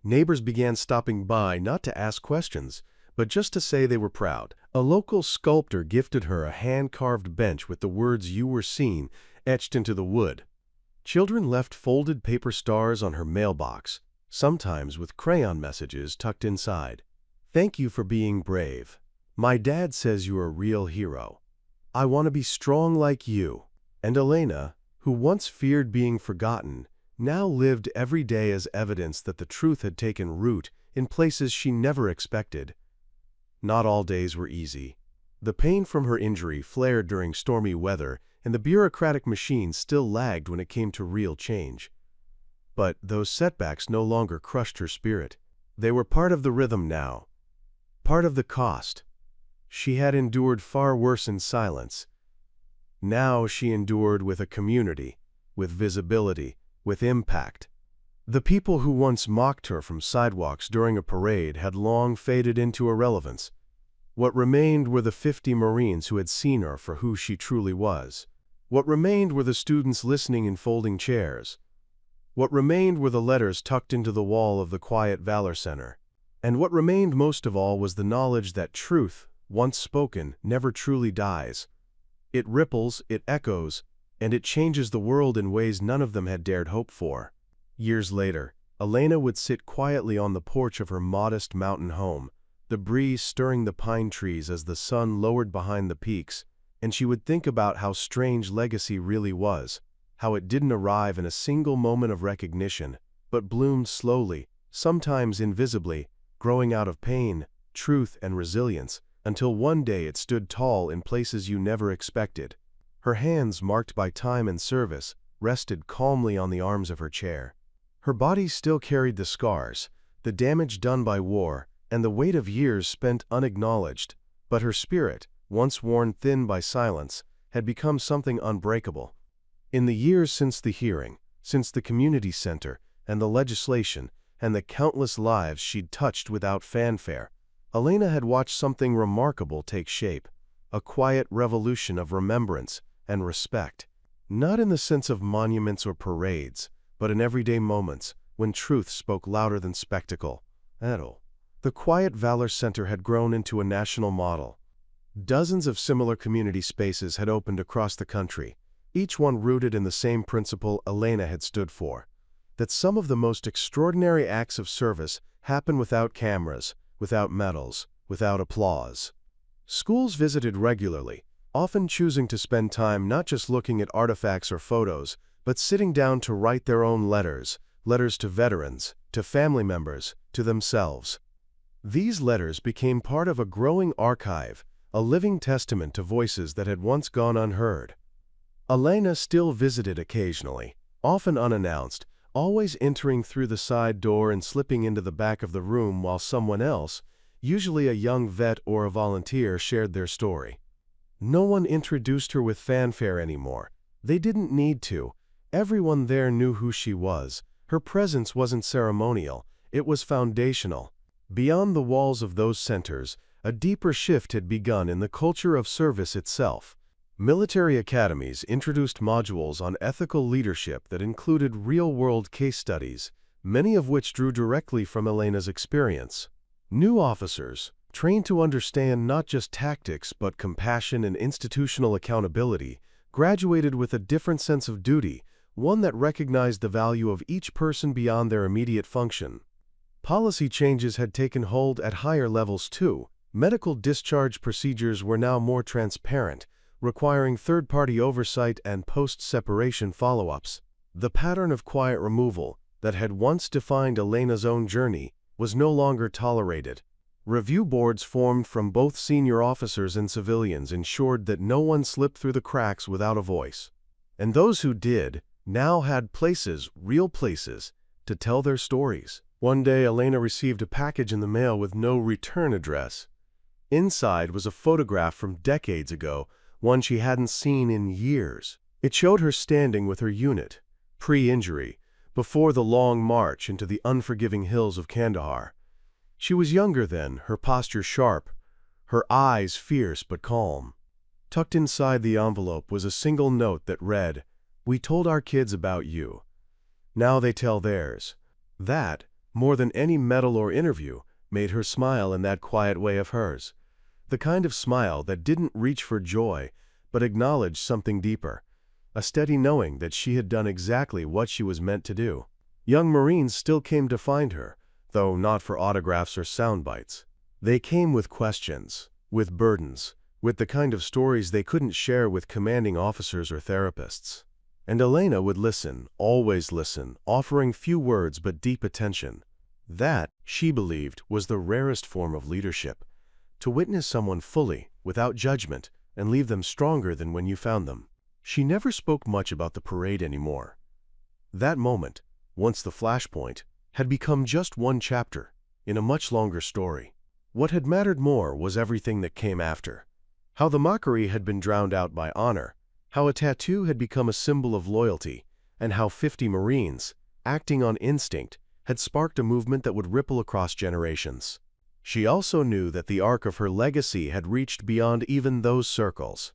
Neighbors began stopping by not to ask questions, but just to say they were proud. A local sculptor gifted her a hand-carved bench with the words "You were seen" etched into the wood. Children left folded paper stars on her mailbox, sometimes with crayon messages tucked inside. "Thank you for being brave. My dad says you're a real hero. I want to be strong like you." And Elena, who once feared being forgotten, now lived every day as evidence that the truth had taken root in places she never expected. Not all days were easy. The pain from her injury flared during stormy weather, and the bureaucratic machine still lagged when it came to real change. But those setbacks no longer crushed her spirit. They were part of the rhythm now, part of the cost. She had endured far worse in silence. Now she endured with a community, with visibility, with impact. The people who once mocked her from sidewalks during a parade had long faded into irrelevance. What remained were the 50 Marines who had seen her for who she truly was. What remained were the students listening in folding chairs. What remained were the letters tucked into the wall of the quiet Valor Center. And what remained most of all was the knowledge that truth, once spoken, never truly dies. It ripples, it echoes, and it changes the world in ways none of them had dared hope for. Years later, Elena would sit quietly on the porch of her modest mountain home, the breeze stirring the pine trees as the sun lowered behind the peaks, and she would think about how strange legacy really was, how it didn't arrive in a single moment of recognition, but bloomed slowly, sometimes invisibly, growing out of pain, truth, and resilience, until one day it stood tall in places you never expected. Her hands, marked by time and service, rested calmly on the arms of her chair. Her body still carried the scars, the damage done by war, and the weight of years spent unacknowledged, but her spirit, once worn thin by silence, had become something unbreakable. In the years since the hearing, since the community center, and the legislation, and the countless lives she'd touched without fanfare, Elena had watched something remarkable take shape, a quiet revolution of remembrance and respect, not in the sense of monuments or parades, but in everyday moments when truth spoke louder than spectacle. The quiet Valor Center had grown into a national model. Dozens of similar community spaces had opened across the country, each one rooted in the same principle Elena had stood for, that some of the most extraordinary acts of service happen without cameras, without medals, without applause. Schools visited regularly, often choosing to spend time not just looking at artifacts or photos, but sitting down to write their own letters, letters to veterans, to family members, to themselves. These letters became part of a growing archive, a living testament to voices that had once gone unheard. Elena still visited occasionally, often unannounced, always entering through the side door and slipping into the back of the room while someone else, usually a young vet or a volunteer, shared their story. No one introduced her with fanfare anymore. They didn't need to. Everyone there knew who she was. Her presence wasn't ceremonial, it was foundational. Beyond the walls of those centers, a deeper shift had begun in the culture of service itself. Military academies introduced modules on ethical leadership that included real-world case studies, many of which drew directly from Elena's experience. New officers, trained to understand not just tactics but compassion and institutional accountability, graduated with a different sense of duty, one that recognized the value of each person beyond their immediate function. Policy changes had taken hold at higher levels too. Medical discharge procedures were now more transparent, requiring third-party oversight and post-separation follow-ups. The pattern of quiet removal that had once defined Elena's own journey was no longer tolerated. Review boards formed from both senior officers and civilians ensured that no one slipped through the cracks without a voice. And those who did now had places, real places, to tell their stories. One day, Elena received a package in the mail with no return address. Inside was a photograph from decades ago, one she hadn't seen in years. It showed her standing with her unit, pre-injury, before the long march into the unforgiving hills of Kandahar. She was younger then, her posture sharp, her eyes fierce but calm. Tucked inside the envelope was a single note that read, "We told our kids about you. Now they tell theirs." That, more than any medal or interview, made her smile in that quiet way of hers. The kind of smile that didn't reach for joy, but acknowledged something deeper. A steady knowing that she had done exactly what she was meant to do. Young Marines still came to find her, though not for autographs or sound bites. They came with questions, with burdens, with the kind of stories they couldn't share with commanding officers or therapists. And Elena would listen, always listen, offering few words but deep attention. That, she believed, was the rarest form of leadership. To witness someone fully, without judgment, and leave them stronger than when you found them. She never spoke much about the parade anymore. That moment, once the flashpoint, had become just one chapter in a much longer story. What had mattered more was everything that came after. How the mockery had been drowned out by honor, how a tattoo had become a symbol of loyalty, and how 50 Marines, acting on instinct, had sparked a movement that would ripple across generations. She also knew that the arc of her legacy had reached beyond even those circles.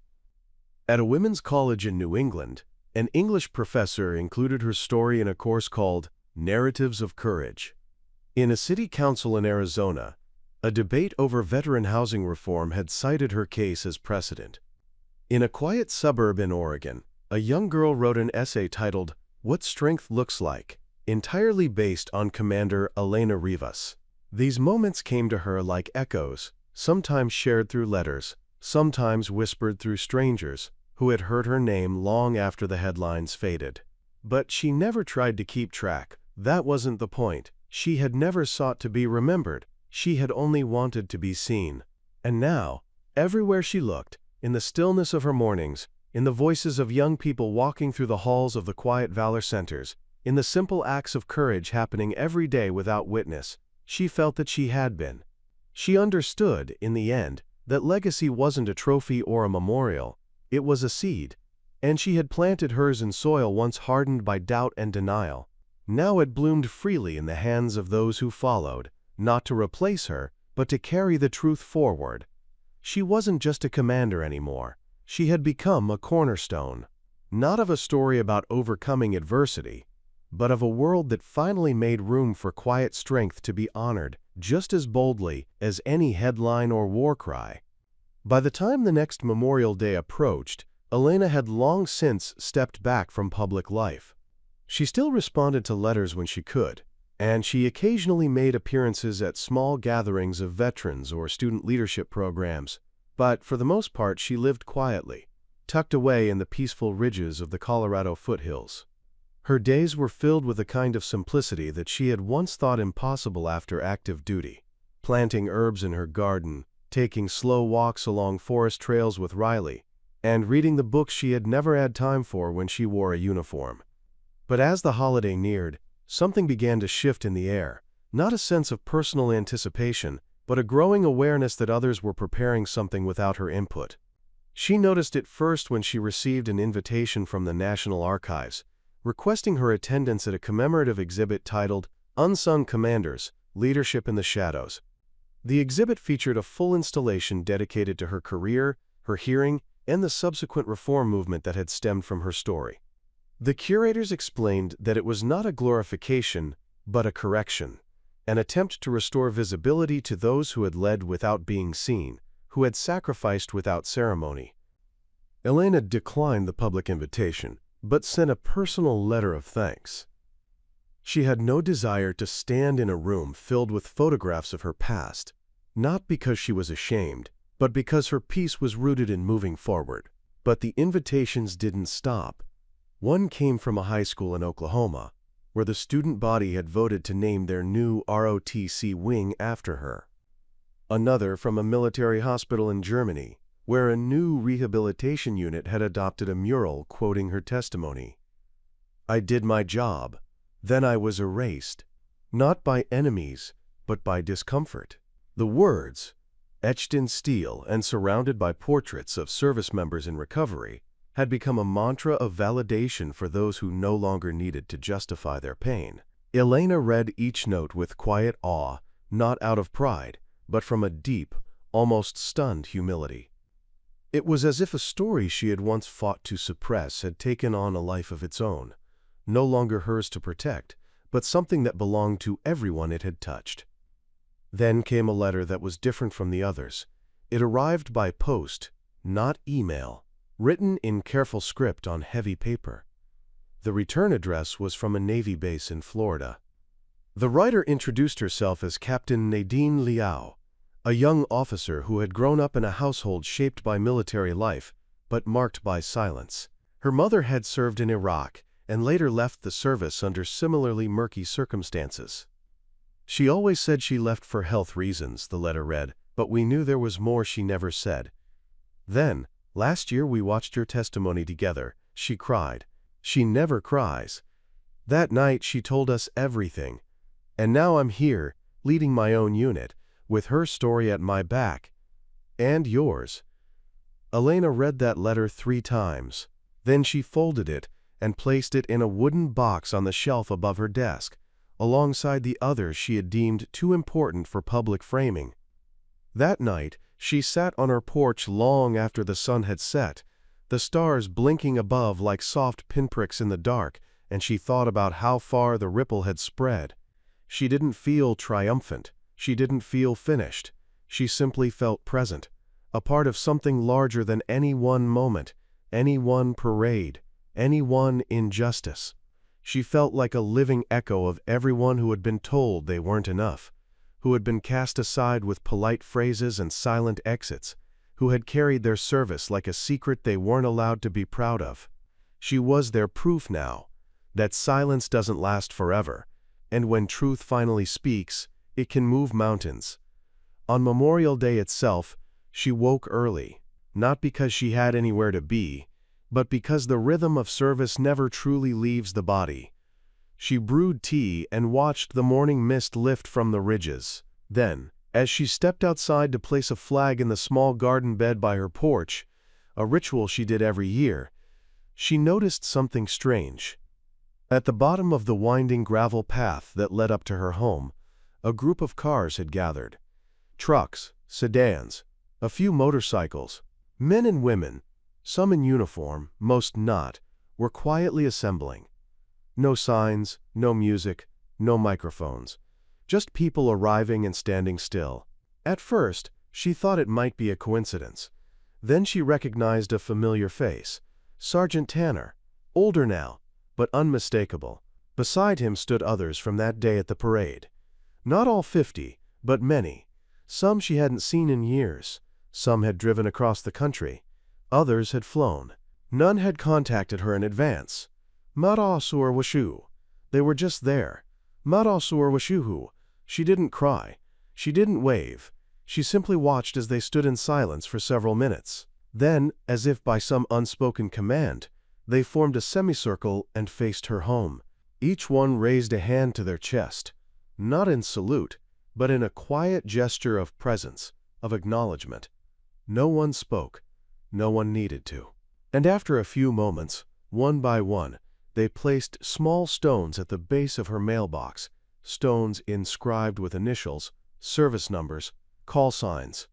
At a women's college in New England, an English professor included her story in a course called Narratives of Courage. In a city council in Arizona, a debate over veteran housing reform had cited her case as precedent. In a quiet suburb in Oregon, a young girl wrote an essay titled, "What Strength Looks Like," entirely based on Commander Elena Rivas. These moments came to her like echoes, sometimes shared through letters, sometimes whispered through strangers who had heard her name long after the headlines faded. But she never tried to keep track. That wasn't the point. She had never sought to be remembered. She had only wanted to be seen. And now, everywhere she looked, in the stillness of her mornings, in the voices of young people walking through the halls of the quiet valor centers, in the simple acts of courage happening every day without witness, she felt that she had been. She understood, in the end, that legacy wasn't a trophy or a memorial, it was a seed. And she had planted hers in soil once hardened by doubt and denial. Now it bloomed freely in the hands of those who followed, not to replace her, but to carry the truth forward. She wasn't just a commander anymore. She had become a cornerstone, not of a story about overcoming adversity, but of a world that finally made room for quiet strength to be honored just as boldly as any headline or war cry. By the time the next Memorial Day approached, Elena had long since stepped back from public life. She still responded to letters when she could, and she occasionally made appearances at small gatherings of veterans or student leadership programs, but for the most part she lived quietly, tucked away in the peaceful ridges of the Colorado foothills. Her days were filled with a kind of simplicity that she had once thought impossible after active duty. Planting herbs in her garden, taking slow walks along forest trails with Riley, and reading the books she had never had time for when she wore a uniform. But as the holiday neared, something began to shift in the air, not a sense of personal anticipation, but a growing awareness that others were preparing something without her input. She noticed it first when she received an invitation from the National Archives, requesting her attendance at a commemorative exhibit titled Unsung Commanders, Leadership in the Shadows. The exhibit featured a full installation dedicated to her career, her hearing, and the subsequent reform movement that had stemmed from her story. The curators explained that it was not a glorification, but a correction, an attempt to restore visibility to those who had led without being seen, who had sacrificed without ceremony. Elena declined the public invitation, but sent a personal letter of thanks. She had no desire to stand in a room filled with photographs of her past, not because she was ashamed, but because her peace was rooted in moving forward. But the invitations didn't stop. One came from a high school in Oklahoma, where the student body had voted to name their new ROTC wing after her. Another from a military hospital in Germany, where a new rehabilitation unit had adopted a mural quoting her testimony. "I did my job. Then I was erased, not by enemies, but by discomfort." The words, etched in steel and surrounded by portraits of service members in recovery, had become a mantra of validation for those who no longer needed to justify their pain. Elena read each note with quiet awe, not out of pride, but from a deep, almost stunned humility. It was as if a story she had once fought to suppress had taken on a life of its own, no longer hers to protect, but something that belonged to everyone it had touched. Then came a letter that was different from the others. It arrived by post, not email, written in careful script on heavy paper. The return address was from a Navy base in Florida. The writer introduced herself as Captain Nadine Liao, a young officer who had grown up in a household shaped by military life, but marked by silence. Her mother had served in Iraq and later left the service under similarly murky circumstances. "She always said she left for health reasons," the letter read, "but we knew there was more she never said. Then, last year we watched your testimony together. She cried. She never cries. That night she told us everything. And now I'm here, leading my own unit, with her story at my back. And yours." Elena read that letter 3 times. Then she folded it and placed it in a wooden box on the shelf above her desk, alongside the others she had deemed too important for public framing. That night, she sat on her porch long after the sun had set, the stars blinking above like soft pinpricks in the dark, and she thought about how far the ripple had spread. She didn't feel triumphant. She didn't feel finished. She simply felt present, a part of something larger than any one moment, any one parade, any one injustice. She felt like a living echo of everyone who had been told they weren't enough, who had been cast aside with polite phrases and silent exits, who had carried their service like a secret they weren't allowed to be proud of. She was their proof now, that silence doesn't last forever, and when truth finally speaks, it can move mountains. On Memorial Day itself, she woke early, not because she had anywhere to be, but because the rhythm of service never truly leaves the body. She brewed tea and watched the morning mist lift from the ridges. Then, as she stepped outside to place a flag in the small garden bed by her porch, a ritual she did every year, she noticed something strange. At the bottom of the winding gravel path that led up to her home, a group of cars had gathered. Trucks, sedans, a few motorcycles, men and women, some in uniform, most not, were quietly assembling. No signs, no music, no microphones. Just people arriving and standing still. At first, she thought it might be a coincidence. Then she recognized a familiar face. Sergeant Tanner, older now, but unmistakable. Beside him stood others from that day at the parade. Not all 50, but many. Some she hadn't seen in years. Some had driven across the country. Others had flown. None had contacted her in advance. Mara sur washu. They were just there. Mara sur washuhu. She didn't cry. She didn't wave. She simply watched as they stood in silence for several minutes. Then, as if by some unspoken command, they formed a semicircle and faced her home. Each one raised a hand to their chest, not in salute, but in a quiet gesture of presence, of acknowledgement. No one spoke. No one needed to. And after a few moments, one by one, they placed small stones at the base of her mailbox, stones inscribed with initials, service numbers, call signs,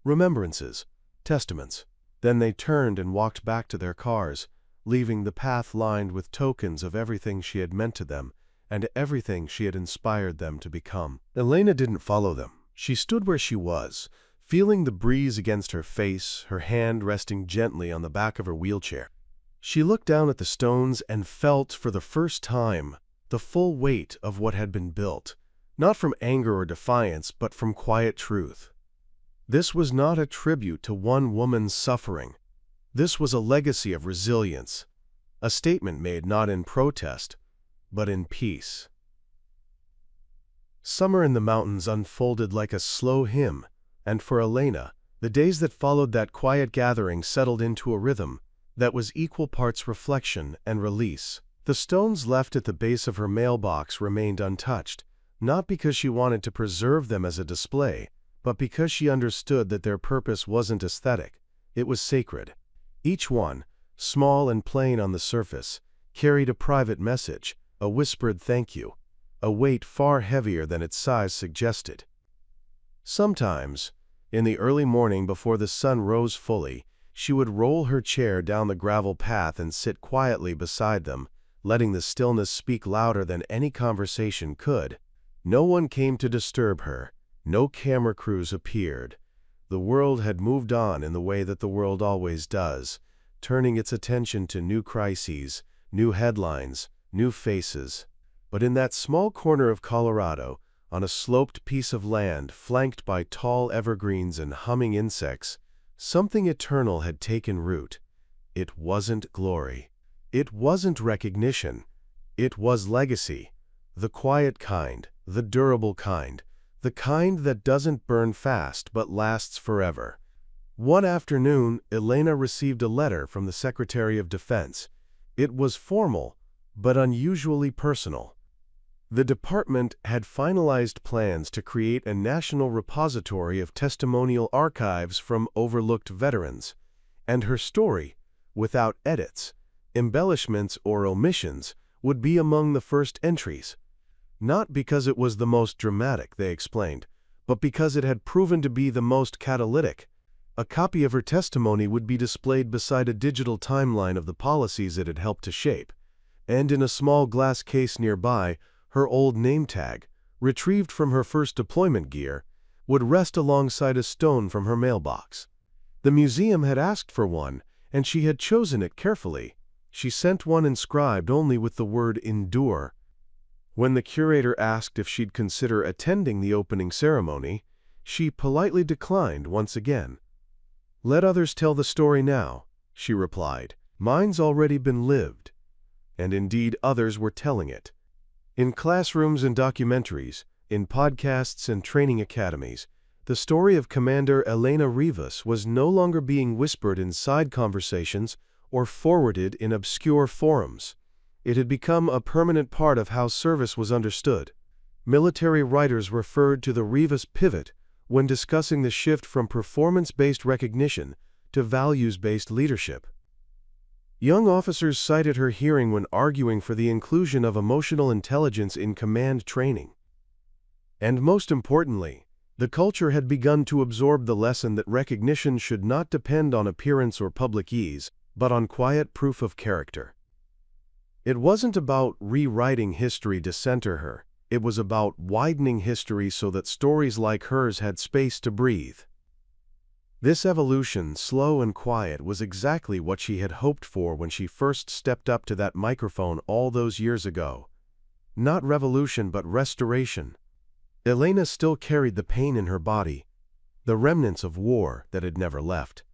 remembrances, testaments. Then they turned and walked back to their cars, leaving the path lined with tokens of everything she had meant to them and everything she had inspired them to become. Elena didn't follow them. She stood where she was, feeling the breeze against her face, her hand resting gently on the back of her wheelchair. She looked down at the stones and felt, for the first time, the full weight of what had been built, not from anger or defiance, but from quiet truth. This was not a tribute to one woman's suffering. This was a legacy of resilience, a statement made not in protest, but in peace. Summer in the mountains unfolded like a slow hymn, and for Elena, the days that followed that quiet gathering settled into a rhythm that was equal parts reflection and release. The stones left at the base of her mailbox remained untouched, not because she wanted to preserve them as a display, but because she understood that their purpose wasn't aesthetic, it was sacred. Each one, small and plain on the surface, carried a private message, a whispered thank you, a weight far heavier than its size suggested. Sometimes, in the early morning before the sun rose fully, she would roll her chair down the gravel path and sit quietly beside them, letting the stillness speak louder than any conversation could. No one came to disturb her. No camera crews appeared. The world had moved on in the way that the world always does, turning its attention to new crises, new headlines, new faces. But in that small corner of Colorado, on a sloped piece of land flanked by tall evergreens and humming insects, something eternal had taken root. It wasn't glory. It wasn't recognition. It was legacy. The quiet kind, the durable kind, the kind that doesn't burn fast but lasts forever. One afternoon, Elena received a letter from the Secretary of Defense. It was formal, but unusually personal. The department had finalized plans to create a national repository of testimonial archives from overlooked veterans, and her story, without edits, embellishments, or omissions, would be among the first entries. Not because it was the most dramatic, they explained, but because it had proven to be the most catalytic. A copy of her testimony would be displayed beside a digital timeline of the policies it had helped to shape, and in a small glass case nearby, her old name tag, retrieved from her first deployment gear, would rest alongside a stone from her mailbox. The museum had asked for one, and she had chosen it carefully. She sent one inscribed only with the word "endure." When the curator asked if she'd consider attending the opening ceremony, she politely declined once again. "Let others tell the story now," she replied. "Mine's already been lived." And indeed others were telling it. In classrooms and documentaries, in podcasts and training academies, the story of Commander Elena Rivas was no longer being whispered in side conversations or forwarded in obscure forums. It had become a permanent part of how service was understood. Military writers referred to the Rivas pivot when discussing the shift from performance-based recognition to values-based leadership. Young officers cited her hearing when arguing for the inclusion of emotional intelligence in command training. And most importantly, the culture had begun to absorb the lesson that recognition should not depend on appearance or public ease, but on quiet proof of character. It wasn't about rewriting history to center her. It was about widening history so that stories like hers had space to breathe. This evolution, slow and quiet, was exactly what she had hoped for when she first stepped up to that microphone all those years ago. Not revolution, but restoration. Elena still carried the pain in her body, the remnants of war that had never left.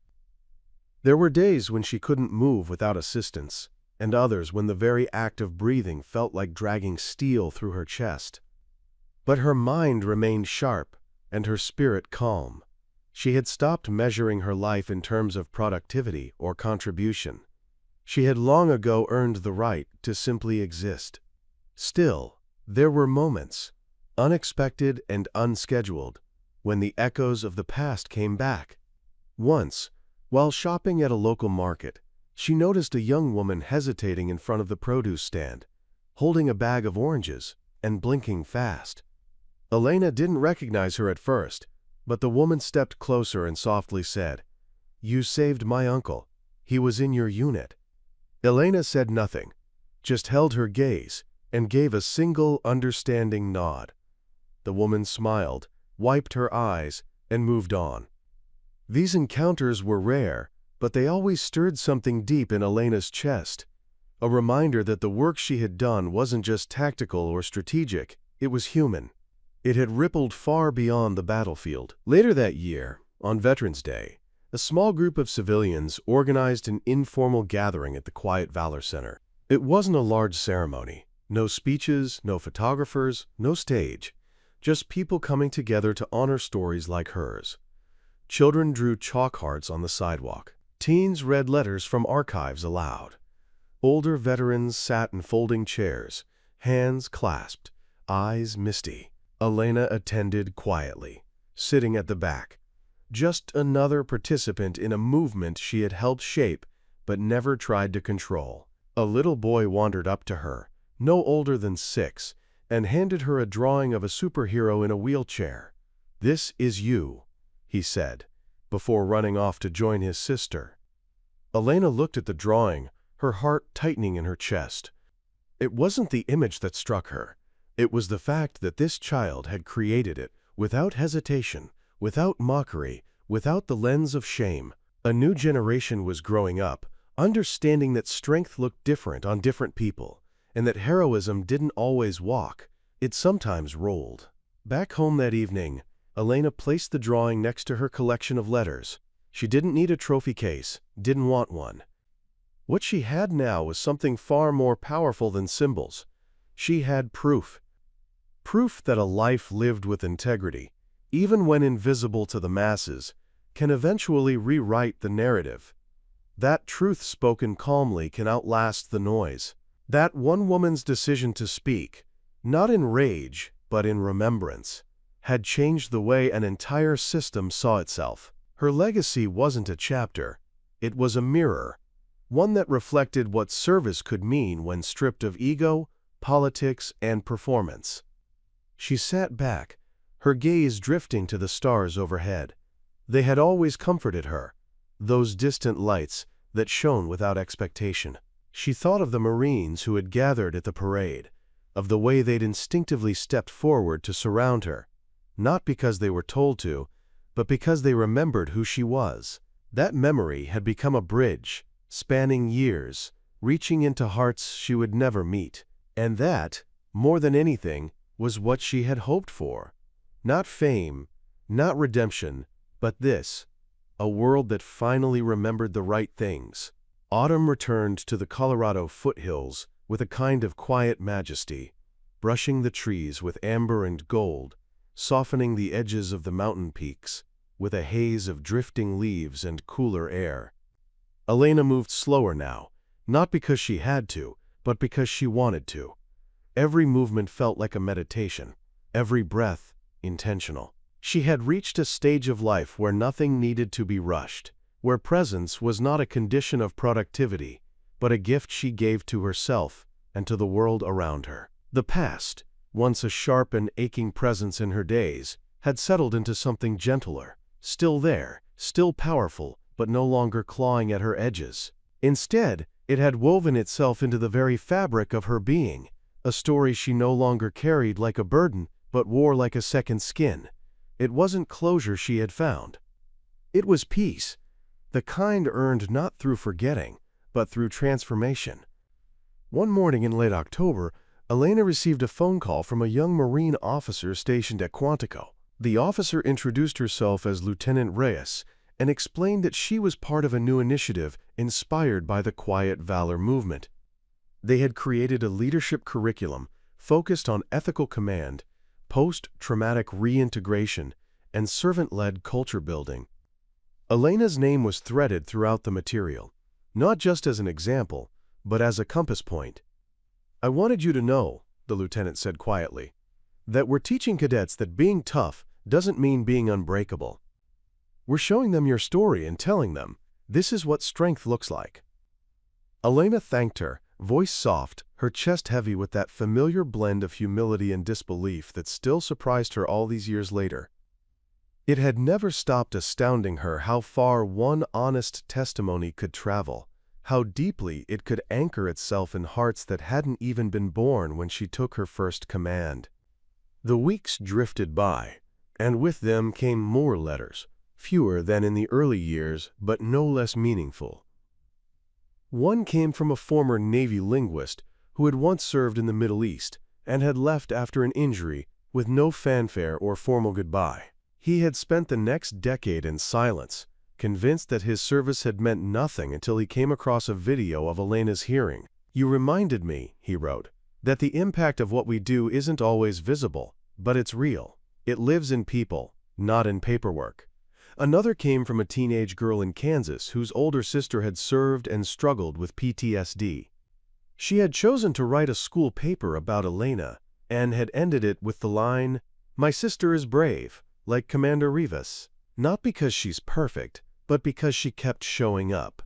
There were days when she couldn't move without assistance, and others when the very act of breathing felt like dragging steel through her chest. But her mind remained sharp, and her spirit calm. She had stopped measuring her life in terms of productivity or contribution. She had long ago earned the right to simply exist. Still, there were moments, unexpected and unscheduled, when the echoes of the past came back. Once, while shopping at a local market, she noticed a young woman hesitating in front of the produce stand, holding a bag of oranges and blinking fast. Elena didn't recognize her at first, but the woman stepped closer and softly said, "You saved my uncle. He was in your unit." Elena said nothing, just held her gaze and gave a single understanding nod. The woman smiled, wiped her eyes, and moved on. These encounters were rare, but they always stirred something deep in Elena's chest, a reminder that the work she had done wasn't just tactical or strategic, it was human. It had rippled far beyond the battlefield. Later that year, on Veterans Day, A small group of civilians organized an informal gathering at the Quiet Valor Center. It wasn't a large ceremony. No speeches, no photographers, no stage. Just people coming together to honor stories like hers. Children drew chalk hearts on the sidewalk. Teens read letters from archives aloud. Older veterans sat in folding chairs, hands clasped, eyes misty. Elena attended quietly, sitting at the back. Just another participant in a movement she had helped shape but never tried to control. A little boy wandered up to her, no older than 6, and handed her a drawing of a superhero in a wheelchair. "This is you," he said, before running off to join his sister. Elena looked at the drawing, her heart tightening in her chest. It wasn't the image that struck her. It was the fact that this child had created it without hesitation, without mockery, without the lens of shame. A new generation was growing up, understanding that strength looked different on different people, and that heroism didn't always walk, it sometimes rolled. Back home that evening, Elena placed the drawing next to her collection of letters. She didn't need a trophy case, didn't want one. What she had now was something far more powerful than symbols. She had proof. Proof that a life lived with integrity, even when invisible to the masses, can eventually rewrite the narrative. That truth spoken calmly can outlast the noise. That one woman's decision to speak, not in rage, but in remembrance, had changed the way an entire system saw itself. Her legacy wasn't a chapter, it was a mirror, one that reflected what service could mean when stripped of ego, politics, and performance. She sat back, her gaze drifting to the stars overhead. They had always comforted her, those distant lights that shone without expectation. She thought of the Marines who had gathered at the parade, of the way they'd instinctively stepped forward to surround her, not because they were told to, but because they remembered who she was. That memory had become a bridge, spanning years, reaching into hearts she would never meet. And that, more than anything, was what she had hoped for. Not fame, not redemption, but this, a world that finally remembered the right things. Autumn returned to the Colorado foothills with a kind of quiet majesty, brushing the trees with amber and gold, softening the edges of the mountain peaks with a haze of drifting leaves and cooler air. Elena moved slower now, not because she had to, but because she wanted to. Every movement felt like a meditation, every breath intentional. She had reached a stage of life where nothing needed to be rushed, where presence was not a condition of productivity, but a gift she gave to herself and to the world around her. The past, once a sharp and aching presence in her days, had settled into something gentler, still there, still powerful, but no longer clawing at her edges. Instead, it had woven itself into the very fabric of her being, a story she no longer carried like a burden, but wore like a second skin. It wasn't closure she had found. It was peace, the kind earned not through forgetting, but through transformation. One morning in late October, Elena received a phone call from a young Marine officer stationed at Quantico. The officer introduced herself as Lieutenant Reyes and explained that she was part of a new initiative inspired by the Quiet Valor movement. They had created a leadership curriculum focused on ethical command, post-traumatic reintegration, and servant-led culture building. Elena's name was threaded throughout the material, not just as an example, but as a compass point. "I wanted you to know," the lieutenant said quietly, "that we're teaching cadets that being tough doesn't mean being unbreakable. We're showing them your story and telling them, this is what strength looks like." Elena thanked her, voice soft, her chest heavy with that familiar blend of humility and disbelief that still surprised her all these years later. It had never stopped astounding her how far one honest testimony could travel, how deeply it could anchor itself in hearts that hadn't even been born when she took her first command. The weeks drifted by, and with them came more letters, fewer than in the early years, but no less meaningful. One came from a former Navy linguist who had once served in the Middle East and had left after an injury with no fanfare or formal goodbye. He had spent the next decade in silence, convinced that his service had meant nothing until he came across a video of Elena's hearing. "You reminded me," he wrote, "that the impact of what we do isn't always visible, but it's real. It lives in people, not in paperwork." Another came from a teenage girl in Kansas whose older sister had served and struggled with PTSD. She had chosen to write a school paper about Elena and had ended it with the line, "My sister is brave, like Commander Rivas, not because she's perfect, but because she kept showing up."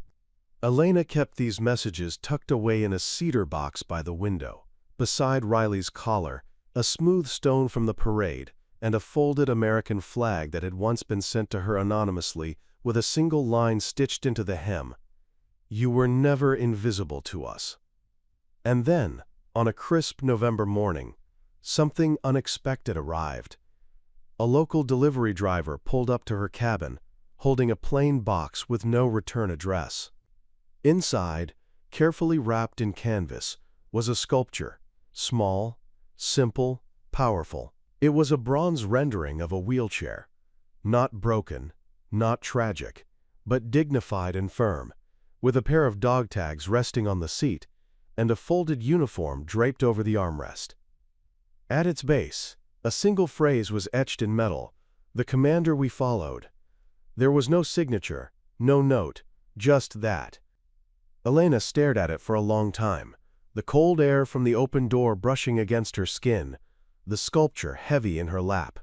Elena kept these messages tucked away in a cedar box by the window, beside Riley's collar, a smooth stone from the parade, and a folded American flag that had once been sent to her anonymously with a single line stitched into the hem, "You were never invisible to us." And then, on a crisp November morning, something unexpected arrived. A local delivery driver pulled up to her cabin, holding a plain box with no return address. Inside, carefully wrapped in canvas, was a sculpture, small, simple, powerful. It was a bronze rendering of a wheelchair, not broken, not tragic, but dignified and firm, with a pair of dog tags resting on the seat and a folded uniform draped over the armrest. At its base, a single phrase was etched in metal, "The commander we followed." There was no signature, no note, just that. Elena stared at it for a long time, the cold air from the open door brushing against her skin, the sculpture heavy in her lap.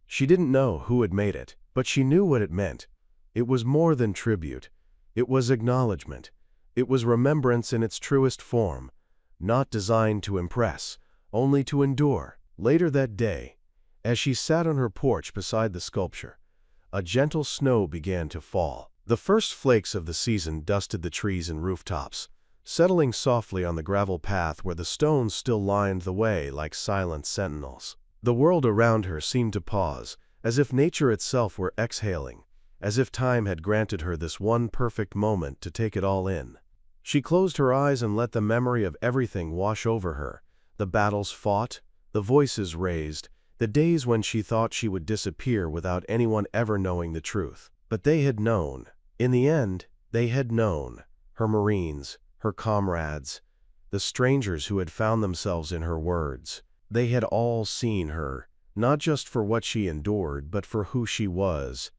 She didn't know who had made it, but she knew what it meant. It was more than tribute. It was acknowledgement. It was remembrance in its truest form, not designed to impress, only to endure. Later that day, as she sat on her porch beside the sculpture, a gentle snow began to fall. The first flakes of the season dusted the trees and rooftops, settling softly on the gravel path where the stones still lined the way like silent sentinels. The world around her seemed to pause, as if nature itself were exhaling, as if time had granted her this one perfect moment to take it all in. She closed her eyes and let the memory of everything wash over her, the battles fought, the voices raised, the days when she thought she would disappear without anyone ever knowing the truth. But they had known. In the end, they had known. Her Marines, her comrades, the strangers who had found themselves in her words. They had all seen her, not just for what she endured, but for who she was.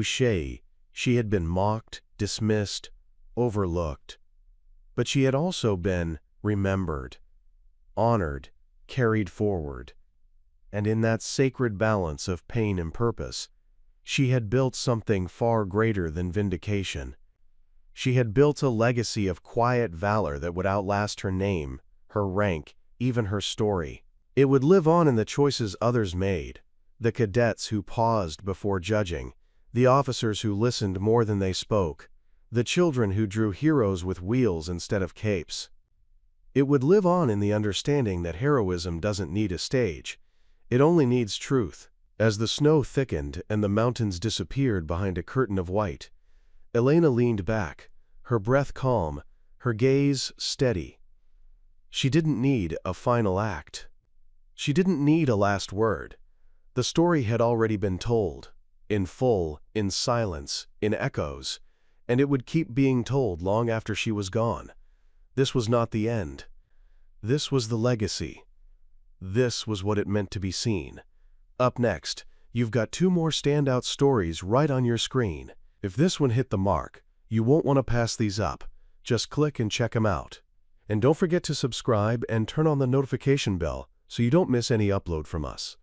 She had been mocked, dismissed, overlooked. But she had also been remembered, honored, carried forward. And in that sacred balance of pain and purpose, she had built something far greater than vindication. She had built a legacy of quiet valor that would outlast her name, her rank, even her story. It would live on in the choices others made, the cadets who paused before judging, the officers who listened more than they spoke, the children who drew heroes with wheels instead of capes. It would live on in the understanding that heroism doesn't need a stage. It only needs truth. As the snow thickened and the mountains disappeared behind a curtain of white, Elena leaned back, her breath calm, her gaze steady. She didn't need a final act. She didn't need a last word. The story had already been told, in full, in silence, in echoes, and it would keep being told long after she was gone. This was not the end. This was the legacy. This was what it meant to be seen. Up next, you've got 2 more standout stories right on your screen. If this one hit the mark, you won't want to pass these up. Just click and check them out. And don't forget to subscribe and turn on the notification bell so you don't miss any upload from us.